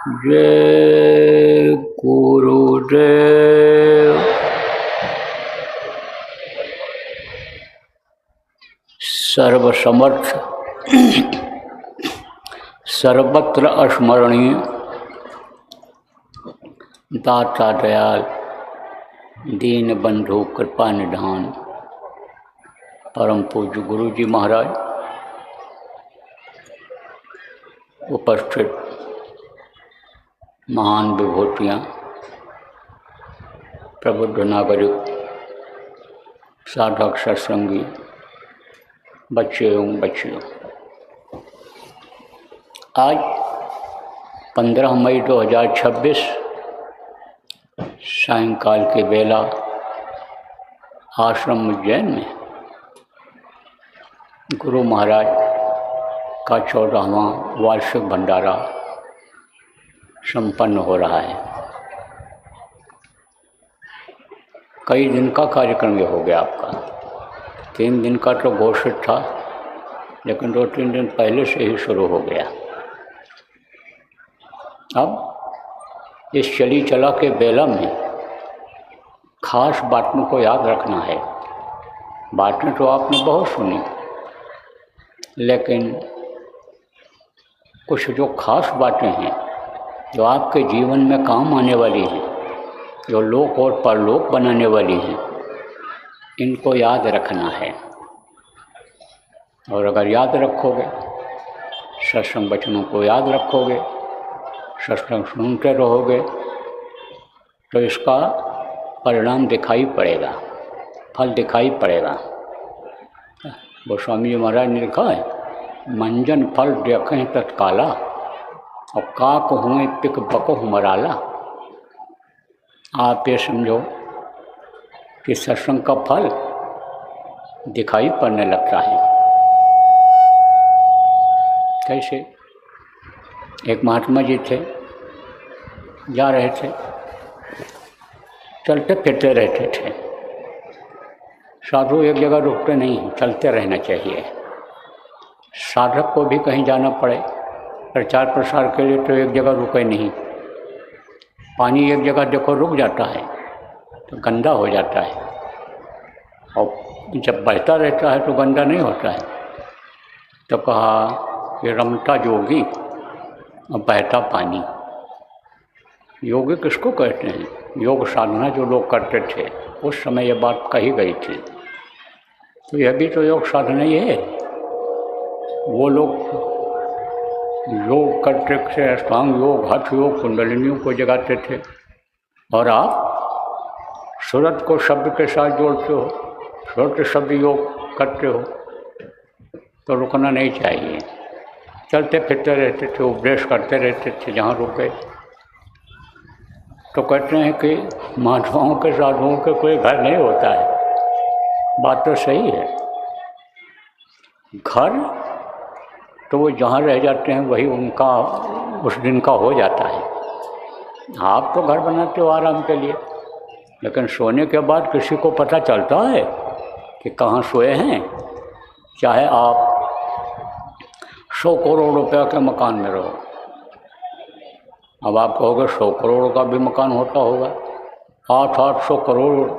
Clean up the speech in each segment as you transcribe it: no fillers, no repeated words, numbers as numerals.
जय गुरुदेव। सर्वसमर्थ सर्वत्र स्मरणीय दाता दयाल दीन बंधु कृपा निधान परम पूज्य गुरु जी महाराज, उपस्थित महान विभूतियाँ, प्रबुद्ध नागरिक, साधक सत्संगी, बच्चे एवं बच्चियों, आज 15 मई 2026 सायंकाल के बेला आश्रम उज्जैन में गुरु महाराज का 14वां वार्षिक भंडारा संपन्न हो रहा है। कई दिन का कार्यक्रम ये हो गया आपका। 3 दिन का तो घोषित था, लेकिन 2-3 दिन पहले से ही शुरू हो गया। अब इस चली चला के बेला में खास बातों को याद रखना है। बातें तो आपने बहुत सुनी, लेकिन कुछ जो खास बातें हैं जो आपके जीवन में काम आने वाली हैं, जो लोक और परलोक बनाने वाली हैं, इनको याद रखना है। और अगर याद रखोगे, सत्संग वचनों को याद रखोगे, सत्संग सुनते रहोगे, तो इसका परिणाम दिखाई पड़ेगा, फल दिखाई पड़ेगा। गोस्वामी जी महाराज ने लिखा है, मंजन फल देखें तत्काला और काक हुए पिक बको मराला। आप ये समझो कि सत्संग का फल दिखाई पड़ने लगता है। कैसे? एक महात्मा जी थे, जा रहे थे, चलते फिरते रहते थे। साधु एक जगह रुकते नहीं, चलते रहना चाहिए। साधक को भी कहीं जाना पड़े, प्रचार प्रसार के लिए, तो एक जगह रुके नहीं। पानी एक जगह देखो रुक जाता है तो गंदा हो जाता है, और जब बहता रहता है तो गंदा नहीं होता है। तो कहा कि रमता योगी और बहता पानी। योगी किसको कहते हैं? योग साधना जो लोग करते थे उस समय ये बात कही गई थी। तो यह भी तो योग साधना ही है। वो लोग योग करते थे, अष्टांग योग, हठ योग, कुंडलिनियों को जगाते थे, और आप सूरत को शब्द के साथ जोड़ते हो, सूरत शब्द योग करते हो, तो रुकना नहीं चाहिए। चलते फिरते रहते थे, उपदेश करते रहते थे जहाँ रुके। तो कहते हैं कि महात्माओं के साधुओं के कोई घर नहीं होता है। बात तो सही है। घर तो वो जहाँ रह जाते हैं वही उनका उस दिन का हो जाता है। आप तो घर बनाते हो आराम के लिए, लेकिन सोने के बाद किसी को पता चलता है कि कहाँ सोए हैं। चाहे आप 100 करोड़ रुपया के मकान में रहो। अब आप कहोगे 100 करोड़ का भी मकान होता होगा। 800 करोड़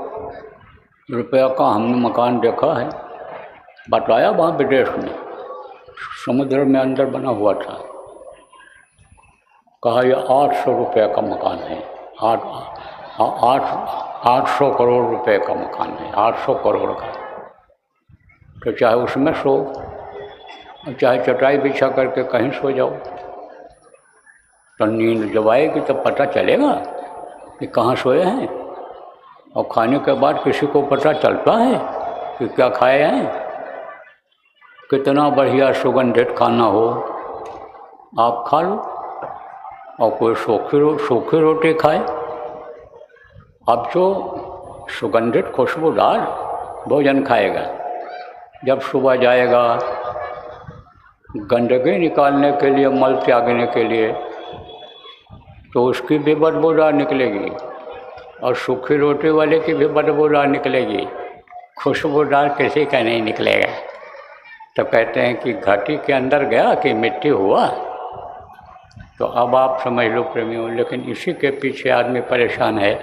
रुपया का हमने मकान देखा है, बताया वहाँ विदेश में, समुद्र में अंदर बना हुआ था। कहा ये 800 रुपये का मकान है। 800 करोड़ रुपए का मकान है, 800 करोड़ का। तो चाहे उसमें सो, चाहे चटाई बिछा करके कहीं सो जाओ, तो नींद जब आएगी तब पता चलेगा कि कहाँ सोए हैं। और खाने के बाद किसी को पता चलता है कि क्या खाए हैं। कितना बढ़िया सुगंधित खाना हो, आप खा लो, और कोई सूखी रोटी खाए। अब जो सुगंधित खुशबूदार भोजन खाएगा, जब सुबह जाएगा गंदगी निकालने के लिए, मल त्यागने के लिए, तो उसकी भी बदबूदार निकलेगी, और सूखी रोटी वाले की भी बदबूदार निकलेगी। खुशबूदार किसी का नहीं निकलेगा। तो कहते हैं कि घाटी के अंदर गया कि मिट्टी हुआ, तो अब आप समझ लो प्रेमियों, लेकिन इसी के पीछे आदमी परेशान है।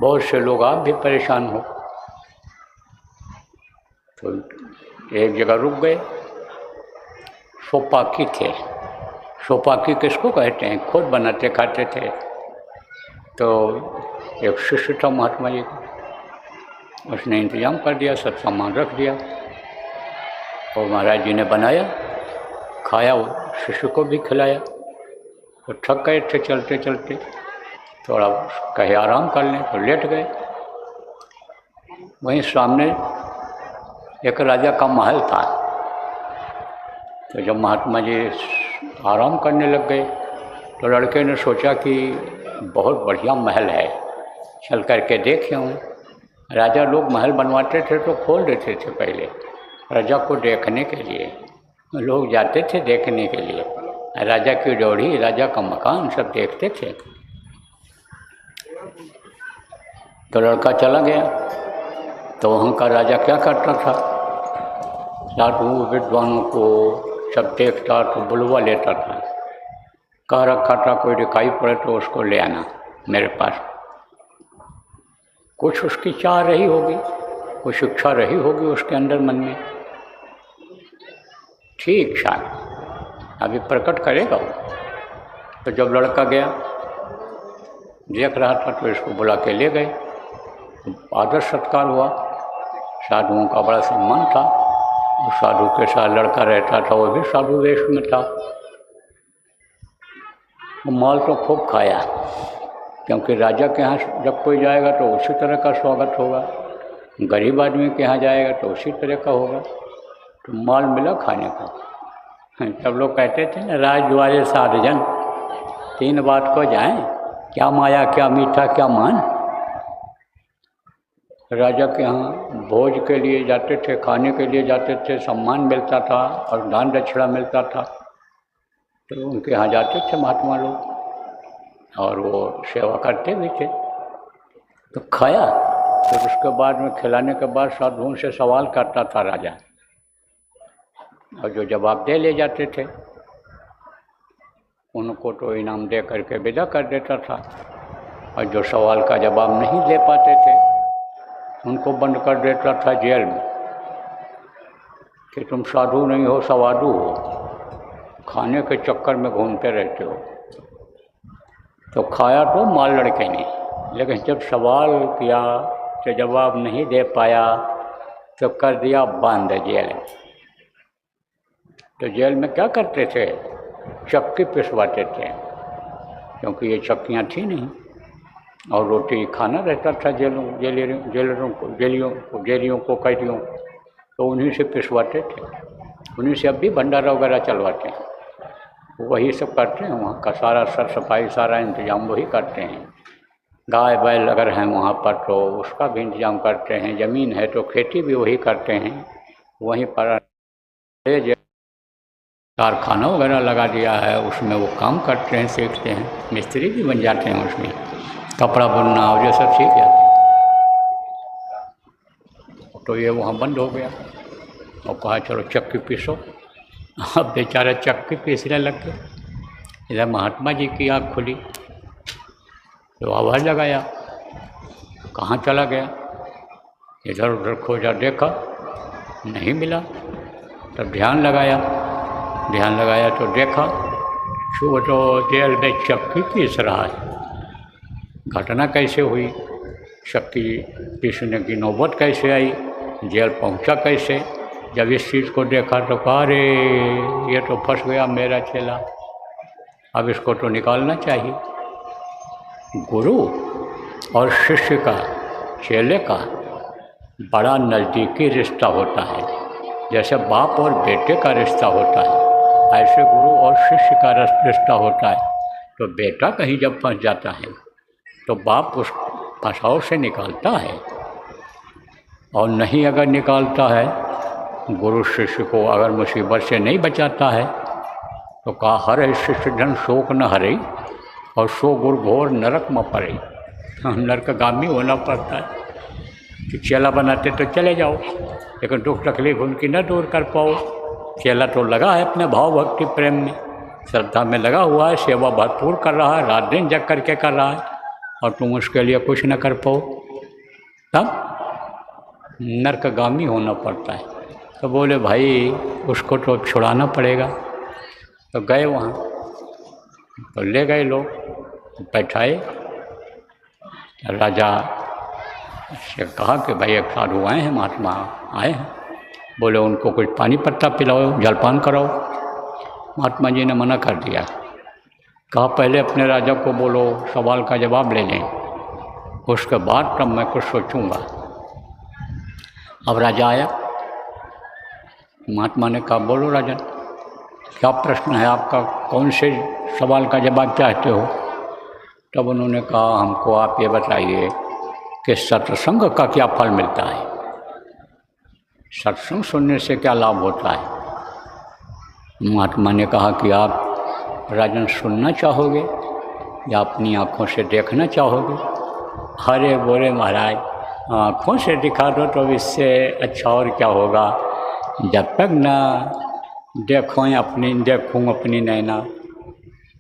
बहुत से लोग आप भी परेशान हो। तो एक जगह रुक गए, सोपाकी थे। सोपाकी किसको कहते हैं? खुद बनाते खाते थे। तो एक शिष्य था महात्मा जी का, उसने इंतजाम कर दिया, सब सामान रख दिया और महाराज जी ने बनाया, खाया, वो शिष्य को भी खिलाया। तो थक गए थे चलते चलते, थोड़ा कहे आराम कर लें, तो लेट गए। वहीं सामने एक राजा का महल था। तो जब महात्मा जी आराम करने लग गए तो लड़के ने सोचा कि बहुत बढ़िया महल है, चल करके देख आऊँ। राजा लोग महल बनवाते थे तो खोल देते थे पहले राजा को देखने के लिए, लोग जाते थे देखने के लिए, राजा की ड्योढ़ी, राजा का मकान सब देखते थे। तो लड़का चला गया। तो वहाँ का राजा क्या करता था, साधु विद्वानों को सब देखता तो बुलवा लेता था, कह रखा था कोई दिखाई पड़े तो उसको ले आना मेरे पास। कुछ उसकी चाह रही होगी, कुछ इच्छा रही होगी उसके अंदर मन में, ठीक इच्छा अभी प्रकट करेगा वो। तो जब लड़का गया देख रहा था तो इसको बुला के ले गए। आदर सत्कार हुआ, साधुओं का बड़ा सम्मान था। और साधु के साथ लड़का रहता था, वो भी साधु वेश में था। वो माल तो खूब खाया, क्योंकि राजा के यहाँ जब कोई जाएगा तो उसी तरह का स्वागत होगा, गरीब आदमी के यहाँ जाएगा तो उसी तरह का होगा। तो माल मिला खाने का। सब लोग कहते थे ना, राज द्वारे साध जन, तीन बात को जाएं, क्या माया क्या मीठा क्या मान। राजा के यहाँ भोज के लिए जाते थे, खाने के लिए जाते थे, सम्मान मिलता था और दान दक्षिणा मिलता था। तो उनके यहाँ जाते थे महात्मा लोग और वो सेवा करते भी थे। तो खाया, फिर तो उसके बाद में खिलाने के बाद साधुओं से सवाल करता था राजा, और जो जवाब दे ले जाते थे उनको तो इनाम दे करके विदा कर देता था, और जो सवाल का जवाब नहीं दे पाते थे उनको बंद कर देता था जेल में कि तुम साधु नहीं हो, सवादु हो, खाने के चक्कर में घूमते रहते हो। तो खाया तो माल लड़के ने, लेकिन जब सवाल किया तो जवाब नहीं दे पाया तो कर दिया बंद जेल में। तो जेल में क्या करते थे, चक्की पिसवाते थे, क्योंकि ये चक्कियाँ थी नहीं, और रोटी खाना रहता था जेलियों को कैदियों, तो उन्हीं से पिसवाते थे। उन्हीं से अब भी भंडारा वगैरह चलवाते हैं, वही सब करते हैं। वहाँ का सारा सर सफाई, सारा इंतजाम वही करते हैं। गाय बैल अगर हैं वहाँ पर तो उसका भी इंतजाम करते हैं, ज़मीन है तो खेती भी वही करते हैं। वहीं पर कारखाना वगैरह लगा दिया है, उसमें वो काम करते हैं, सीखते हैं, मिस्त्री भी बन जाते हैं, उसमें कपड़ा बुनना और ये सब सीख जाते हैं। तो ये वहाँ बंद हो गया और कहा चलो चक्की पीसो। अब बेचारा चक्की पीसने लग गए। इधर महात्मा जी की आँख खुली तो आवाज़ लगाया, कहाँ चला गया। इधर उधर खोजा, देखा नहीं मिला। तब ध्यान लगाया तो देखा छुआ तो जेल में चक्की पीस रहा है। घटना कैसे हुई, चक्की पीसने की नौबत कैसे आई, जेल पहुंचा कैसे। जब इस चीज़ को देखा तो कहा अरे ये तो फंस गया मेरा चेला, अब इसको तो निकालना चाहिए। गुरु और शिष्य का, चेले का बड़ा नज़दीकी रिश्ता होता है। जैसे बाप और बेटे का रिश्ता होता है, ऐसे गुरु और शिष्य का रिश्ता होता है। तो बेटा कहीं जब फंस जाता है तो बाप उस फंसाव से निकालता है, और नहीं अगर निकालता है, गुरु शिष्य को अगर मुसीबत से नहीं बचाता है तो कहा हरे शिष्य जन शोक न हरे, और सो गुरु घोर नरक में पड़े। नरकगामी होना पड़ता है कि चेला बनाते तो चले जाओ, लेकिन दुख तकलीफ उनकी न दूर कर पाओ। चेला तो लगा है अपने भाव भक्ति प्रेम में, श्रद्धा में लगा हुआ है, सेवा भरपूर कर रहा है, रात दिन जग करके कर रहा है, और तुम उसके लिए कुछ न कर पाओ, तब नरकगामी होना पड़ता है। तो बोले भाई उसको तो छुड़ाना पड़ेगा। तो गए वहाँ, तो ले गए लोग, बैठाए। राजा से कहा कि भाई एक साधु आए हैं, महात्मा आए हैं, बोले उनको कुछ पानी पत्ता पिलाओ, जलपान कराओ। महात्मा जी ने मना कर दिया, कहा पहले अपने राजा को बोलो, सवाल का जवाब ले लें, उसके बाद तब मैं कुछ सोचूंगा। अब राजा आया, महात्मा ने कहा बोलो राजन, क्या प्रश्न है आपका, कौन से सवाल का जवाब चाहते हो। तब उन्होंने कहा हमको आप ये बताइए कि सत्संग का क्या फल मिलता है, सत्संग सुनने से क्या लाभ होता है। महात्मा ने कहा कि आप राजन सुनना चाहोगे या अपनी आँखों से देखना चाहोगे। अरे बोले महाराज आँखों से दिखा दो तो इससे अच्छा और क्या होगा, जब तक ना देखूँ अपनी नैना,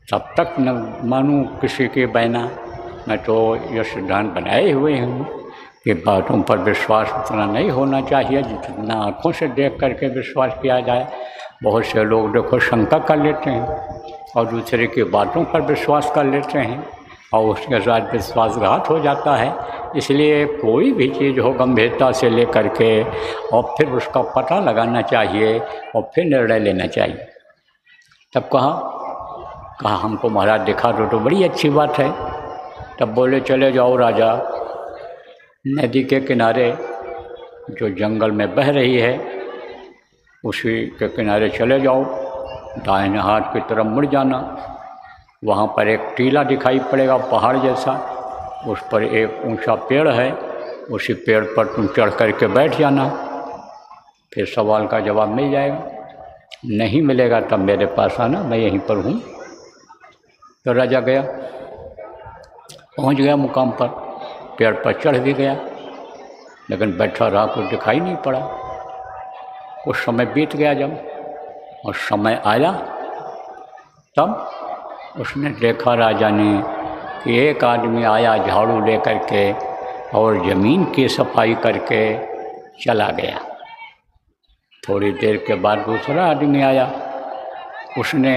तब तक न मानूँ किसी की बहना। मैं तो ये सिद्धांत बनाए हुए हूँ कि बातों पर विश्वास उतना नहीं होना चाहिए जितना आँखों से देख करके विश्वास किया जाए। बहुत से लोग देखो शंका कर लेते हैं और दूसरे की बातों पर विश्वास कर लेते हैं और उसके साथ विश्वासघात हो जाता है। इसलिए कोई भी चीज़ हो गंभीरता से ले करके और फिर उसका पता लगाना चाहिए और फिर निर्णय लेना चाहिए। तब कहा हमको महाराज दिखा दो तो बड़ी अच्छी बात है। तब बोले चले जाओ राजा, नदी के किनारे जो जंगल में बह रही है उसी के किनारे चले जाओ, दाहिने हाथ की तरफ मुड़ जाना, वहाँ पर एक टीला दिखाई पड़ेगा पहाड़ जैसा, उस पर एक ऊंचा पेड़ है, उसी पेड़ पर तुम चढ़ करके बैठ जाना, फिर सवाल का जवाब मिल जाएगा। नहीं मिलेगा तब मेरे पास आना, मैं यहीं पर हूँ। तो राजा गया, पहुँच गया मुकाम पर, पेड़ पर चढ़ भी गया, लेकिन बैठा रहा, कुछ दिखाई नहीं पड़ा। कुछ समय बीत गया जब और समय आया तब उसने देखा राजा ने कि एक आदमी आया झाड़ू लेकर के और ज़मीन की सफाई करके चला गया। थोड़ी देर के बाद दूसरा आदमी आया, उसने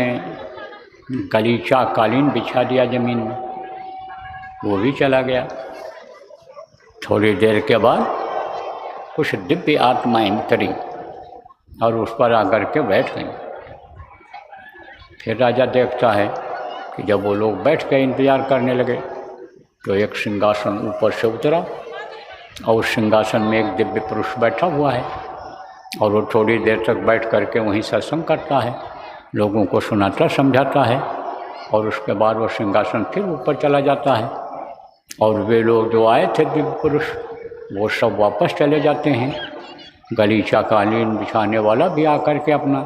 गलीचा कालीन बिछा दिया ज़मीन में, वो भी चला गया। थोड़ी देर के बाद कुछ दिव्य आत्माएं उतरी और उस पर आकर के बैठ गई। फिर राजा देखता है कि जब वो लोग बैठ के इंतज़ार करने लगे तो एक सिंहासन ऊपर से उतरा और उस सिंहासन में एक दिव्य पुरुष बैठा हुआ है और वो थोड़ी देर तक बैठ करके वहीं सत्संग करता है, लोगों को सुनाता समझाता है और उसके बाद वो सिंहासन फिर ऊपर चला जाता है और वे लोग जो आए थे दिव्य पुरुष वो सब वापस चले जाते हैं। गलीचा कालीन बिछाने वाला भी आकर के अपना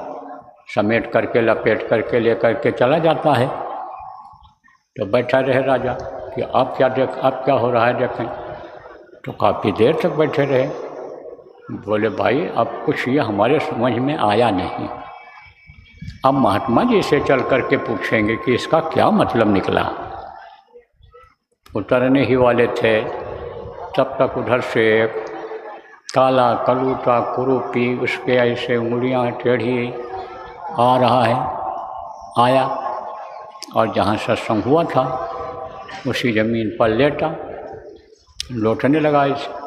समेट करके लपेट करके ले करके चला जाता है। तो बैठा रहे राजा कि आप क्या हो रहा है देखें। तो काफ़ी देर तक बैठे रहे। बोले भाई अब कुछ ये हमारे समझ में आया नहीं, अब महात्मा जी से चल करके पूछेंगे कि इसका क्या मतलब निकला। उतरने ही वाले थे तब तक उधर से एक काला कलूटा कुरूपी उसके ऐसे उंगलियां टेढ़ी आ रहा है, आया और जहाँ सत्संग हुआ था उसी ज़मीन पर लेटा, लौटने लगा। इसे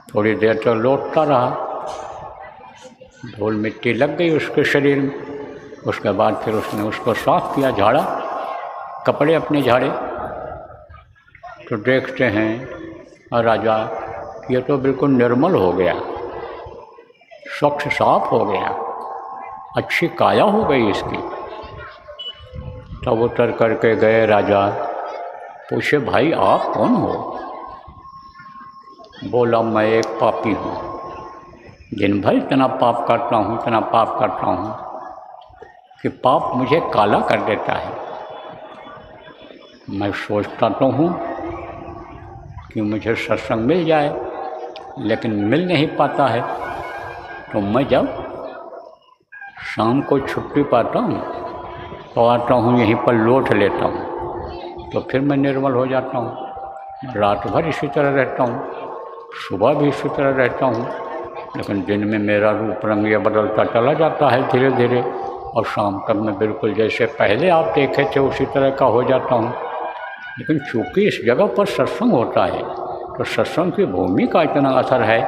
थोड़ी देर तक लौटता रहा, धूल मिट्टी लग गई उसके शरीर में। उसके बाद फिर उसने उसको साफ किया, झाड़ा, कपड़े अपने झाड़े। तो देखते हैं राजा ये तो बिल्कुल निर्मल हो गया, स्वच्छ साफ हो गया, अच्छी काया हो गई इसकी। तब उतर करके गए राजा, पूछे भाई आप कौन हो। बोला मैं एक पापी हूँ, दिन भर इतना पाप करता हूँ कि पाप मुझे काला कर देता है। मैं सोचता तो हूँ कि मुझे सत्संग मिल जाए, लेकिन मिल नहीं पाता है। तो मैं जब शाम को छुट्टी पाता हूँ तो आता हूँ यहीं पर लौट लेता हूँ, तो फिर मैं निर्मल हो जाता हूँ। रात भर इसी तरह रहता हूँ, सुबह भी इसी तरह रहता हूँ, लेकिन दिन में मेरा रूप रंग ये बदलता चला जाता है धीरे धीरे, और शाम तक मैं बिल्कुल जैसे पहले आप देखे थे उसी तरह का हो जाता हूँ। लेकिन चूँकि इस जगह पर सत्संग होता है, तो सत्संग की भूमि का इतना असर है,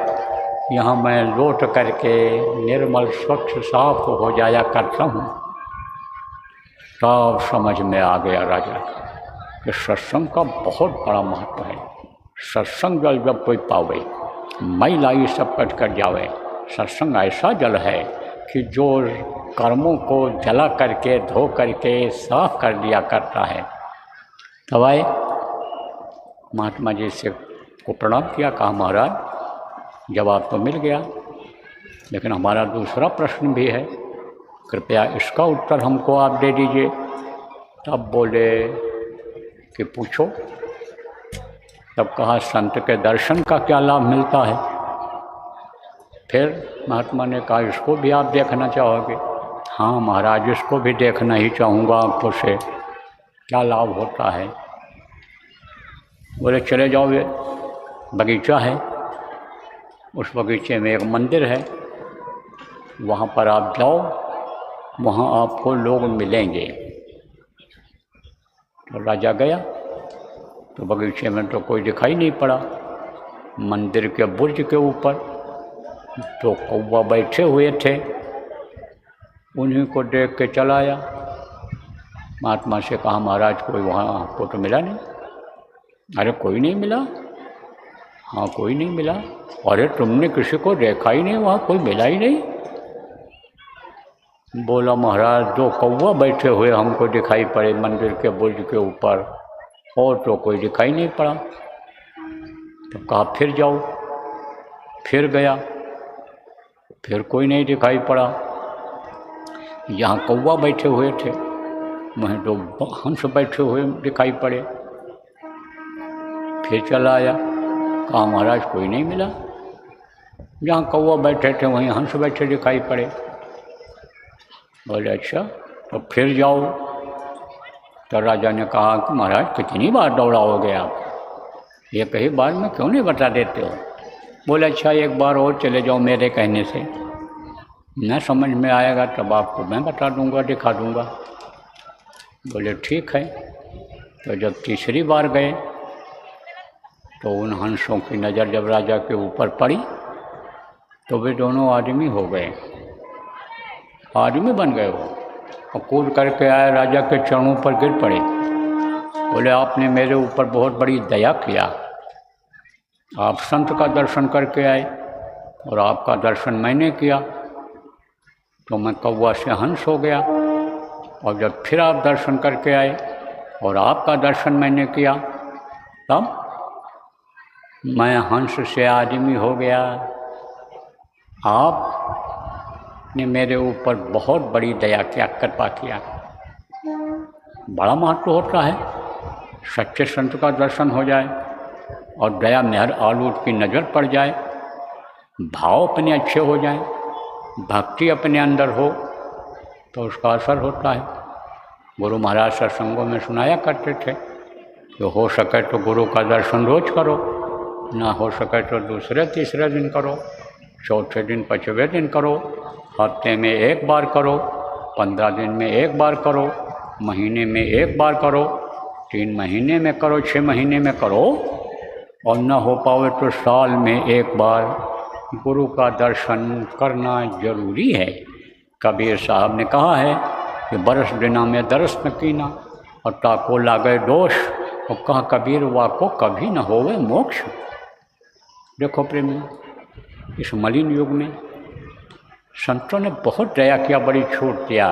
यहाँ मैं लौट करके निर्मल स्वच्छ साफ हो जाया करता हूँ। तब समझ में आ गया राजा कि सत्संग का बहुत बड़ा महत्व है। सत्संग जल जब कोई पावे, मई लाई सब कट कर जावे। सत्संग ऐसा जल है कि जो कर्मों को जला करके धो करके साफ कर दिया करता है। तब आए महात्मा जी से को प्रणाम किया, कहा महाराज जवाब तो मिल गया, लेकिन हमारा दूसरा प्रश्न भी है, कृपया इसका उत्तर हमको आप दे दीजिए। तब बोले कि पूछो। तब कहा संत के दर्शन का क्या लाभ मिलता है। फिर महात्मा ने कहा इसको भी आप देखना चाहोगे। हाँ महाराज, इसको भी देखना ही चाहूँगा आँखों से, क्या लाभ होता है। बोले चले जाओ, ये बगीचा है, उस बगीचे में एक मंदिर है, वहाँ पर आप जाओ, वहाँ आपको लोग मिलेंगे। तो राजा गया तो बगीचे में तो कोई दिखाई नहीं पड़ा। मंदिर के बुर्ज के ऊपर तो कौवा बैठे हुए थे, उन्हीं को देख के चला आया। महात्मा से कहा महाराज कोई वहाँ आपको तो मिला नहीं। अरे कोई नहीं मिला? हाँ कोई नहीं मिला। अरे तुमने किसी को देखा ही नहीं, वहाँ कोई मिला ही नहीं? बोला महाराज दो कौवा बैठे हुए हमको दिखाई पड़े मंदिर के बुर्ज के ऊपर, और तो कोई दिखाई नहीं पड़ा। तो कहा फिर जाओ। फिर गया, फिर कोई नहीं दिखाई पड़ा। यहाँ कौवा बैठे हुए थे, वहीं दो हंस बैठे हुए दिखाई पड़े। फिर चला आया, कहा महाराज कोई नहीं मिला। जहाँ कौवा बैठे थे वहीं हंस बैठे दिखाई पड़े। बोले अच्छा, तो फिर जाओ। तो राजा ने कहा कि महाराज कितनी बार दौड़ाओगे आप, एक ही बार में क्यों नहीं बता देते हो। बोले अच्छा एक बार और चले जाओ, मेरे कहने से न समझ में आएगा तब आपको मैं बता दूंगा, दिखा दूंगा। बोले ठीक है। तो जब तीसरी बार गए तो उन हंसों की नज़र जब राजा के ऊपर पड़ी तो वे दोनों आदमी हो गए, आदमी बन गए वो, और कूद करके आए राजा के चरणों पर गिर पड़े। बोले आपने मेरे ऊपर बहुत बड़ी दया किया, आप संत का दर्शन करके आए और आपका दर्शन मैंने किया, तो मैं कौवा से हंस हो गया। और जब फिर आप दर्शन करके आए और आपका दर्शन मैंने किया, तब मैं हंस से आदमी हो गया। आपने मेरे ऊपर बहुत बड़ी दया किया, कृपा किया। बड़ा महत्व होता है, सच्चे संत का दर्शन हो जाए और दया मेहर आलूट की नज़र पड़ जाए, भाव अपने अच्छे हो जाए, भक्ति अपने अंदर हो, तो उसका असर होता है। गुरु महाराज सत्संगों में सुनाया करते थे कि हो सके तो गुरु का दर्शन रोज करो, ना हो सके तो दूसरे तीसरे दिन करो, चौथे दिन पाँचवें दिन करो, हफ्ते में एक बार करो, 15 दिन में एक बार करो, महीने में एक बार करो, 3 महीने में करो, 6 महीने में करो, और न हो पावे तो साल में एक बार गुरु का दर्शन करना जरूरी है। कबीर साहब ने कहा है कि बरस बिना में दरस न कीना और ताको लागे दोष, और कहा कबीर वाको कभी न होवे मोक्ष। देखो प्रेमी, इस मलिन युग में संतों ने बहुत दया किया, बड़ी छूट दिया।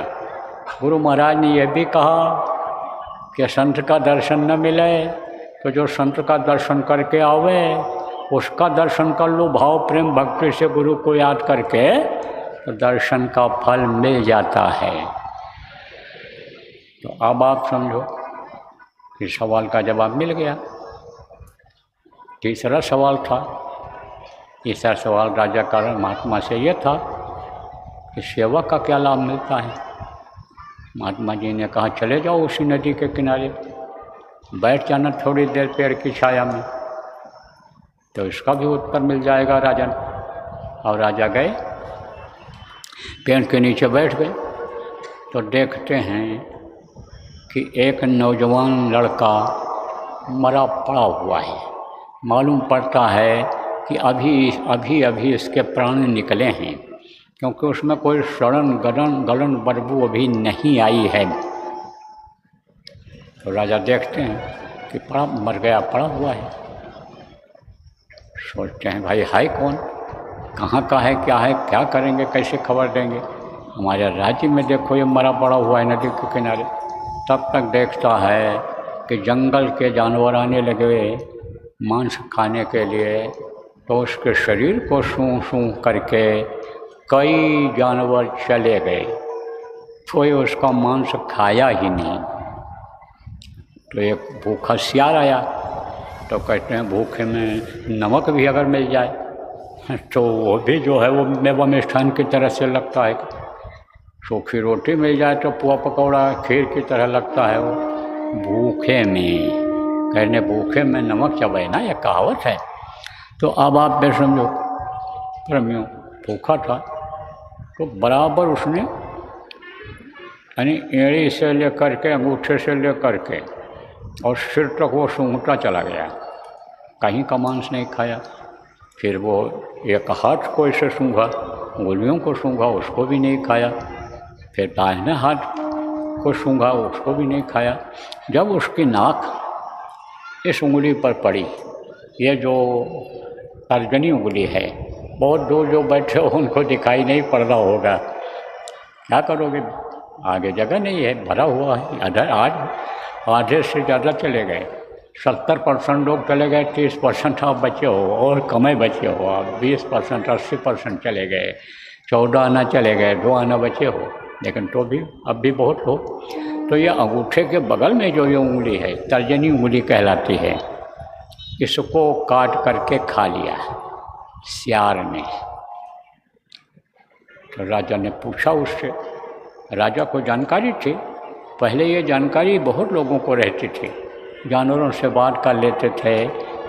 गुरु महाराज ने यह भी कहा कि संत का दर्शन न मिले तो जो संत का दर्शन करके आवे उसका दर्शन कर लो, भाव प्रेम भक्ति से गुरु को याद करके, तो दर्शन का फल मिल जाता है। तो अब आप समझो कि सवाल का जवाब मिल गया। तीसरा सवाल था, तीसरा सवाल राजा का महात्मा से यह था कि सेवा का क्या लाभ मिलता है। महात्मा जी ने कहा चले जाओ उसी नदी के किनारे, बैठ जाना थोड़ी देर पेड़ की छाया में, तो इसका भी उत्तर मिल जाएगा राजन। और राजा गए, पेड़ के नीचे बैठ गए, तो देखते हैं कि एक नौजवान लड़का मरा पड़ा हुआ है। मालूम पड़ता है कि अभी इसके प्राण निकले हैं, क्योंकि उसमें कोई सड़न गलन बदबू अभी नहीं आई है। तो राजा देखते हैं कि मर गया पड़ा हुआ है। सोचते हैं भाई है कौन, कहाँ का है, क्या करेंगे, कैसे खबर देंगे। हमारे राज्य में देखो ये मरा पड़ा हुआ है नदी के किनारे। तब तक देखता है कि जंगल के जानवर आने लगे मांस खाने के लिए, तो उसके शरीर को सूं सूं करके कई जानवर चले गए, कोई उसका मांस खाया ही नहीं। तो एक भूखा सियार आया, तो कहते हैं भूखे में नमक भी अगर मिल जाए तो वो भी जो है वो मेवा मिष्ठान की तरह से लगता है। सूखी रोटी मिल जाए तो पुआ पकौड़ा खीर की तरह लगता है वो। भूखे में, कहने भूखे में नमक चबाए ना, ये कहावत है। तो अब आप बे समझो प्रेमियों, भूखा था तो बराबर उसने यानी एड़ी से लेकर के अंगूठे से लेकर के और सिर तक वो सूंघता चला गया, कहीं का मांस नहीं खाया। फिर वो एक हाथ को इसे सूंघा, उंगलियों को सूंघा, उसको भी नहीं खाया। फिर दाहिने हाथ को सूंघा, उसको भी नहीं खाया। जब उसकी नाक इस उंगली पर पड़ी, ये जो तर्जनी उंगली है, बहुत दूर जो बैठे हो उनको दिखाई नहीं पड़ रहा होगा, क्या करोगे, आगे जगह नहीं है, भरा हुआ है। आज आधे से ज़्यादा चले गए, 70% लोग चले गए, 30% आप बचे हो और कम बचे हो आप, 20% 80% चले गए, 14 आना चले गए, 2 आना बचे हो, लेकिन तो भी अब भी बहुत हो। तो ये अंगूठे के बगल में जो ये उंगली है, तर्जनी उंगली कहलाती है, इसको काट करके खा लिया सियार ने। तो राजा ने पूछा उससे, राजा को जानकारी थी, पहले ये जानकारी बहुत लोगों को रहती थी, जानवरों से बात कर लेते थे,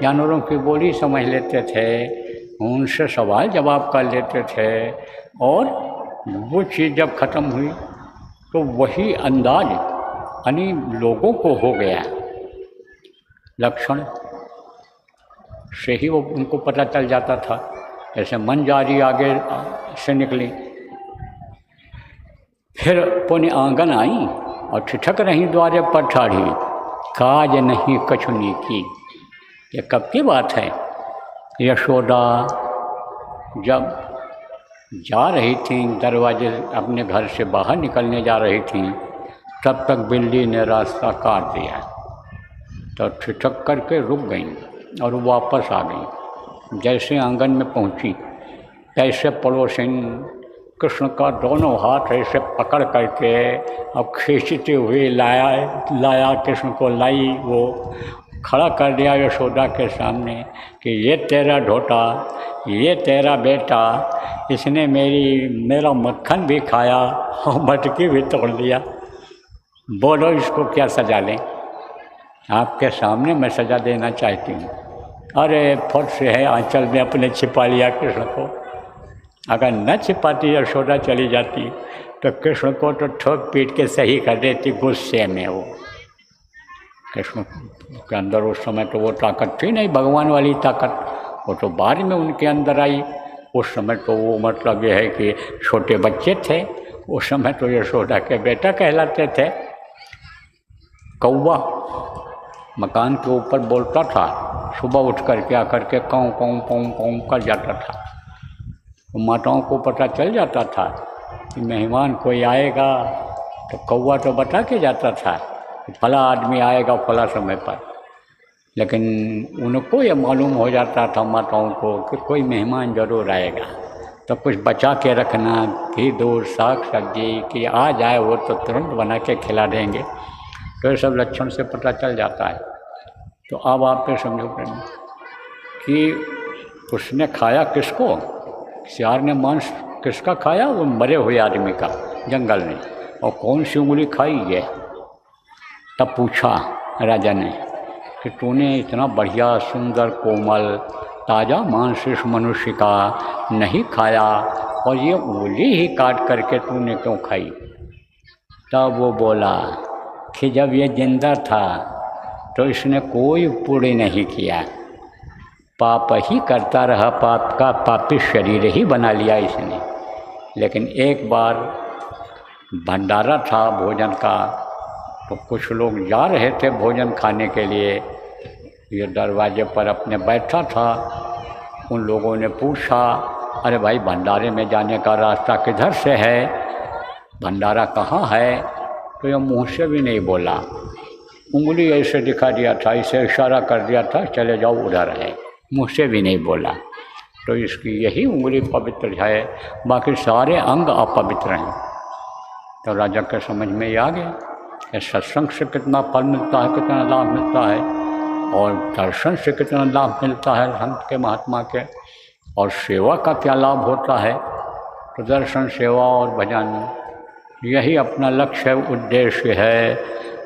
जानवरों की बोली समझ लेते थे, उनसे सवाल जवाब कर लेते थे, और वो चीज़ जब ख़त्म हुई तो वही अंदाज यानी लोगों को हो गया, लक्षण से ही वो उनको पता चल जाता था। जैसे मंजारी आगे से निकली, फिर पुण्य आंगन आई और ठिठक रही द्वारे पर ठाढ़ी, काज नहीं कछुनी की। ये कब की बात है? यशोदा जब जा रही थी, दरवाजे अपने घर से बाहर निकलने जा रही थी, तब तक बिल्ली ने रास्ता काट दिया, तो ठिठक करके रुक गई और वापस आ गई। जैसे आंगन में पहुंची, तैसे पड़ोसिन कृष्ण का दोनों हाथ ऐसे पकड़ करके अब खींचते हुए लाया कृष्ण को, लाई वो खड़ा कर दिया यशोदा के सामने कि ये तेरा ढोटा, ये तेरा बेटा, इसने मेरा मक्खन भी खाया और मटकी भी तोड़ दिया, बोलो इसको क्या सजा लें? आपके सामने मैं सजा देना चाहती हूँ। अरे फट से है आंचल में अपने छिपा लिया कृष्ण को। अगर न छिपाती यशोदा चली जाती तो कृष्ण को तो ठोक पीट के सही कर देती गुस्से में। वो कृष्ण के अंदर उस समय तो वो ताकत थी नहीं, भगवान वाली ताकत, वो तो बाद में उनके अंदर आई। उस समय तो वो मतलब ये है कि छोटे बच्चे थे, उस समय तो यशोदा के बेटा कहलाते थे। कौवा मकान के ऊपर बोलता था, सुबह उठ करके आकर के काऊ काऊ काऊ काऊ कर जाता था। तो माताओं को पता चल जाता था कि मेहमान कोई आएगा, तो कौवा तो बता के जाता था कि फला आदमी आएगा फला समय पर। लेकिन उनको ये मालूम हो जाता था माताओं को कि कोई मेहमान ज़रूर आएगा, तो कुछ बचा के रखना, घी दूध साग सब्जी कि आ जाए वो तो तुरंत बना के खिला देंगे। तो ये सब लक्षण से पता चल जाता है। तो अब आप पे समझो कि उसने खाया किसको, सियार ने मांस किसका खाया? वो मरे हुए आदमी का, जंगल में। और कौन सी उंगली खाई है? तब पूछा राजा ने कि तूने इतना बढ़िया सुंदर कोमल ताज़ा मांस इस मनुष्य का नहीं खाया और ये उंगली ही काट करके तूने क्यों खाई? तब वो बोला कि जब ये जिंदा था तो इसने कोई पुण्य नहीं किया, पाप ही करता रहा, पाप का पापी शरीर ही बना लिया इसने। लेकिन एक बार भंडारा था भोजन का, तो कुछ लोग जा रहे थे भोजन खाने के लिए, ये दरवाजे पर अपने बैठा था। उन लोगों ने पूछा, अरे भाई भंडारे में जाने का रास्ता किधर से है, भंडारा कहाँ है? तो ये मुँह से भी नहीं बोला, उंगली ऐसे दिखा दिया था, इसे इशारा कर दिया था चले जाओ उधर है, मुँह से भी नहीं बोला। तो इसकी यही उंगली पवित्र है, बाकी सारे अंग अपवित्र हैं। तो राजा के समझ में ही आ गया कि सत्संग से कितना फल मिलता है, कितना लाभ मिलता है, और दर्शन से कितना लाभ मिलता है संत के महात्मा के, और सेवा का क्या लाभ होता है। तो दर्शन, सेवा और भजन यही अपना लक्ष्य उद्देश्य है।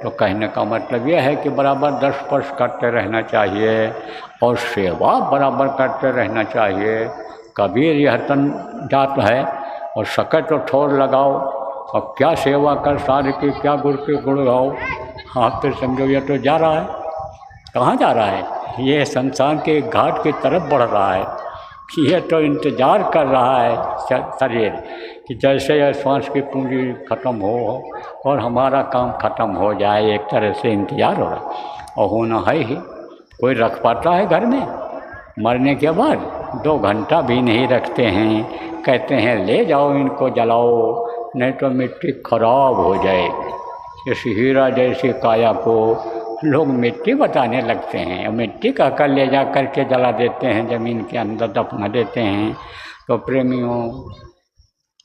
तो कहने का मतलब यह है कि बराबर दर्श स्पर्श करते रहना चाहिए और सेवा बराबर करते रहना चाहिए। कबीर यह तन जात है और सके तो ठोर लगाओ, और क्या सेवा कर सारे की, क्या गुड़ के गुड़ गाओ। आप तो समझो ये तो जा रहा है, कहाँ जा रहा है? ये संसार के घाट की तरफ बढ़ रहा है। ये तो इंतज़ार कर रहा है शरीर कि जैसे यह श्वास की पूंजी ख़त्म हो और हमारा काम ख़त्म हो जाए, एक तरह से इंतज़ार हो रहा। और होना है ही, कोई रख पाता है घर में? मरने के बाद 2 घंटा भी नहीं रखते हैं, कहते हैं ले जाओ इनको जलाओ, नहीं तो मिट्टी खराब हो जाए। इस हीरा जैसी काया को लोग मिट्टी बताने लगते हैं, मिट्टी कहकर ले जा करके जला देते हैं, ज़मीन के अंदर दफना देते हैं। तो प्रेमियों,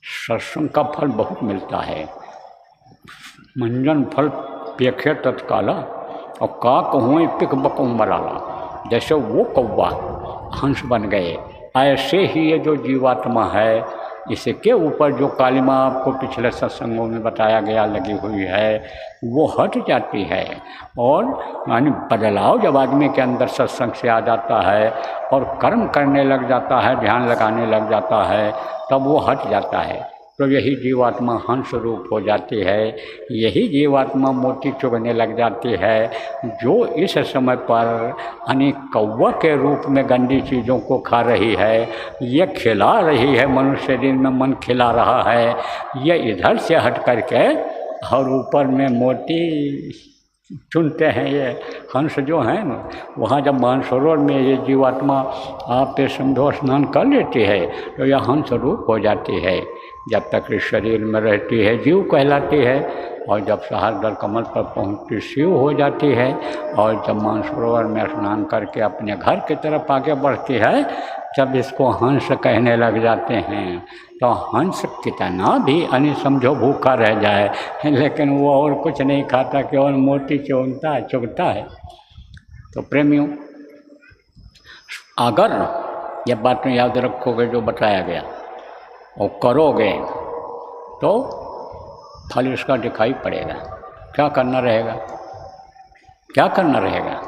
सत्संग का फल बहुत मिलता है। मंजन फल पेखे तत्काला, और का कहूँ पिक बकूँ मराला। जैसे वो कौवा हंस बन गए, ऐसे ही ये जो जीवात्मा है, इसके ऊपर जो कालिमा आपको पिछले सत्संगों में बताया गया लगी हुई है, वो हट जाती है। और यानी बदलाव जब आदमी के अंदर सत्संग से आ जाता है और कर्म करने लग जाता है, ध्यान लगाने लग जाता है, तब वो हट जाता है। तो यही जीवात्मा हंस रूप हो जाती है, यही जीवात्मा मोती चुगने लग जाती है, जो इस समय पर अनेक कौवा के रूप में गंदी चीज़ों को खा रही है। ये खिला रही है, मनुष्य शरीर में मन खिला रहा है, ये इधर से हट करके और ऊपर में मोती चुनते हैं। ये हंस जो हैं ना, वहाँ जब मानसरोवर में ये जीवात्मा आप पे समझो स्नान कर लेती है, तो यह हंस रूप हो जाती है। जब तक इस शरीर में रहती है जीव कहलाती है, और जब सहस्र कमल पर पहुँचती शिव हो जाती है, और जब मानसरोवर में स्नान करके अपने घर की तरफ आगे बढ़ती है, जब इसको हंस कहने लग जाते हैं। तो हंस कितना भी अनि समझो भूखा रह जाए, लेकिन वो और कुछ नहीं खाता, केवल मोती चुगता है। तो प्रेमियों, अगर ये बात में याद रखोगे जो बताया गया और करोगे, तो फल इसका दिखाई पड़ेगा। क्या करना रहेगा? क्या करना रहेगा?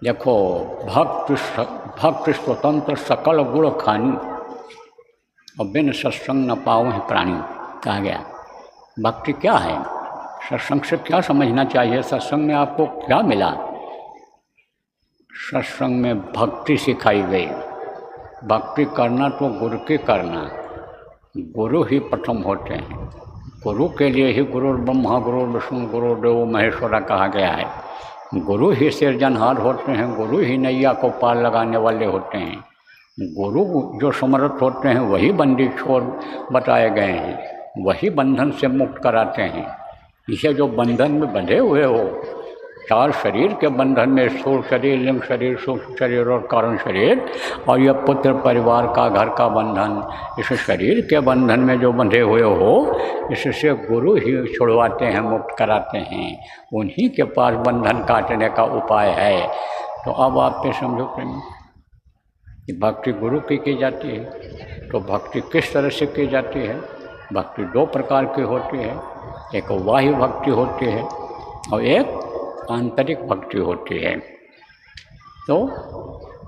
देखो, भक्त स्वतंत्र सकल गुण खानी, और बिन सत्संग न पाऊँ ही प्राणी, कहा गया। भक्ति क्या है? सत्संग से क्या समझना चाहिए? सत्संग में आपको क्या मिला? सत्संग में भक्ति सिखाई गई। भक्ति करना तो गुरु की करना, गुरु ही प्रथम होते हैं। गुरु के लिए ही गुरु ब्रह्मा गुरु विष्णु गुरु देव महेश्वरा कहा गया है। गुरु ही सिरजनहार होते हैं, गुरु ही नैया को पार लगाने वाले होते हैं। गुरु जो समर्थ होते हैं वही बंदी छोड़ बताए गए हैं, वही बंधन से मुक्त कराते हैं। इसे जो बंधन में बंधे हुए हो, 4 शरीर के बंधन में, स्थूल शरीर, लिंग शरीर, सूक्ष्म शरीर और कारण शरीर, और यह पुत्र परिवार का, घर का बंधन, इस शरीर के बंधन में जो बंधे हुए हो, इससे गुरु ही छुड़वाते हैं, मुक्त कराते हैं। उन्हीं के पास बंधन काटने का उपाय है। तो अब आप पे समझो प्रेमी कि भक्ति गुरु की जाती है। तो भक्ति किस तरह से की जाती है? भक्ति दो प्रकार की होती है, एक बाह्य भक्ति होती है और एक आंतरिक भक्ति होती है। तो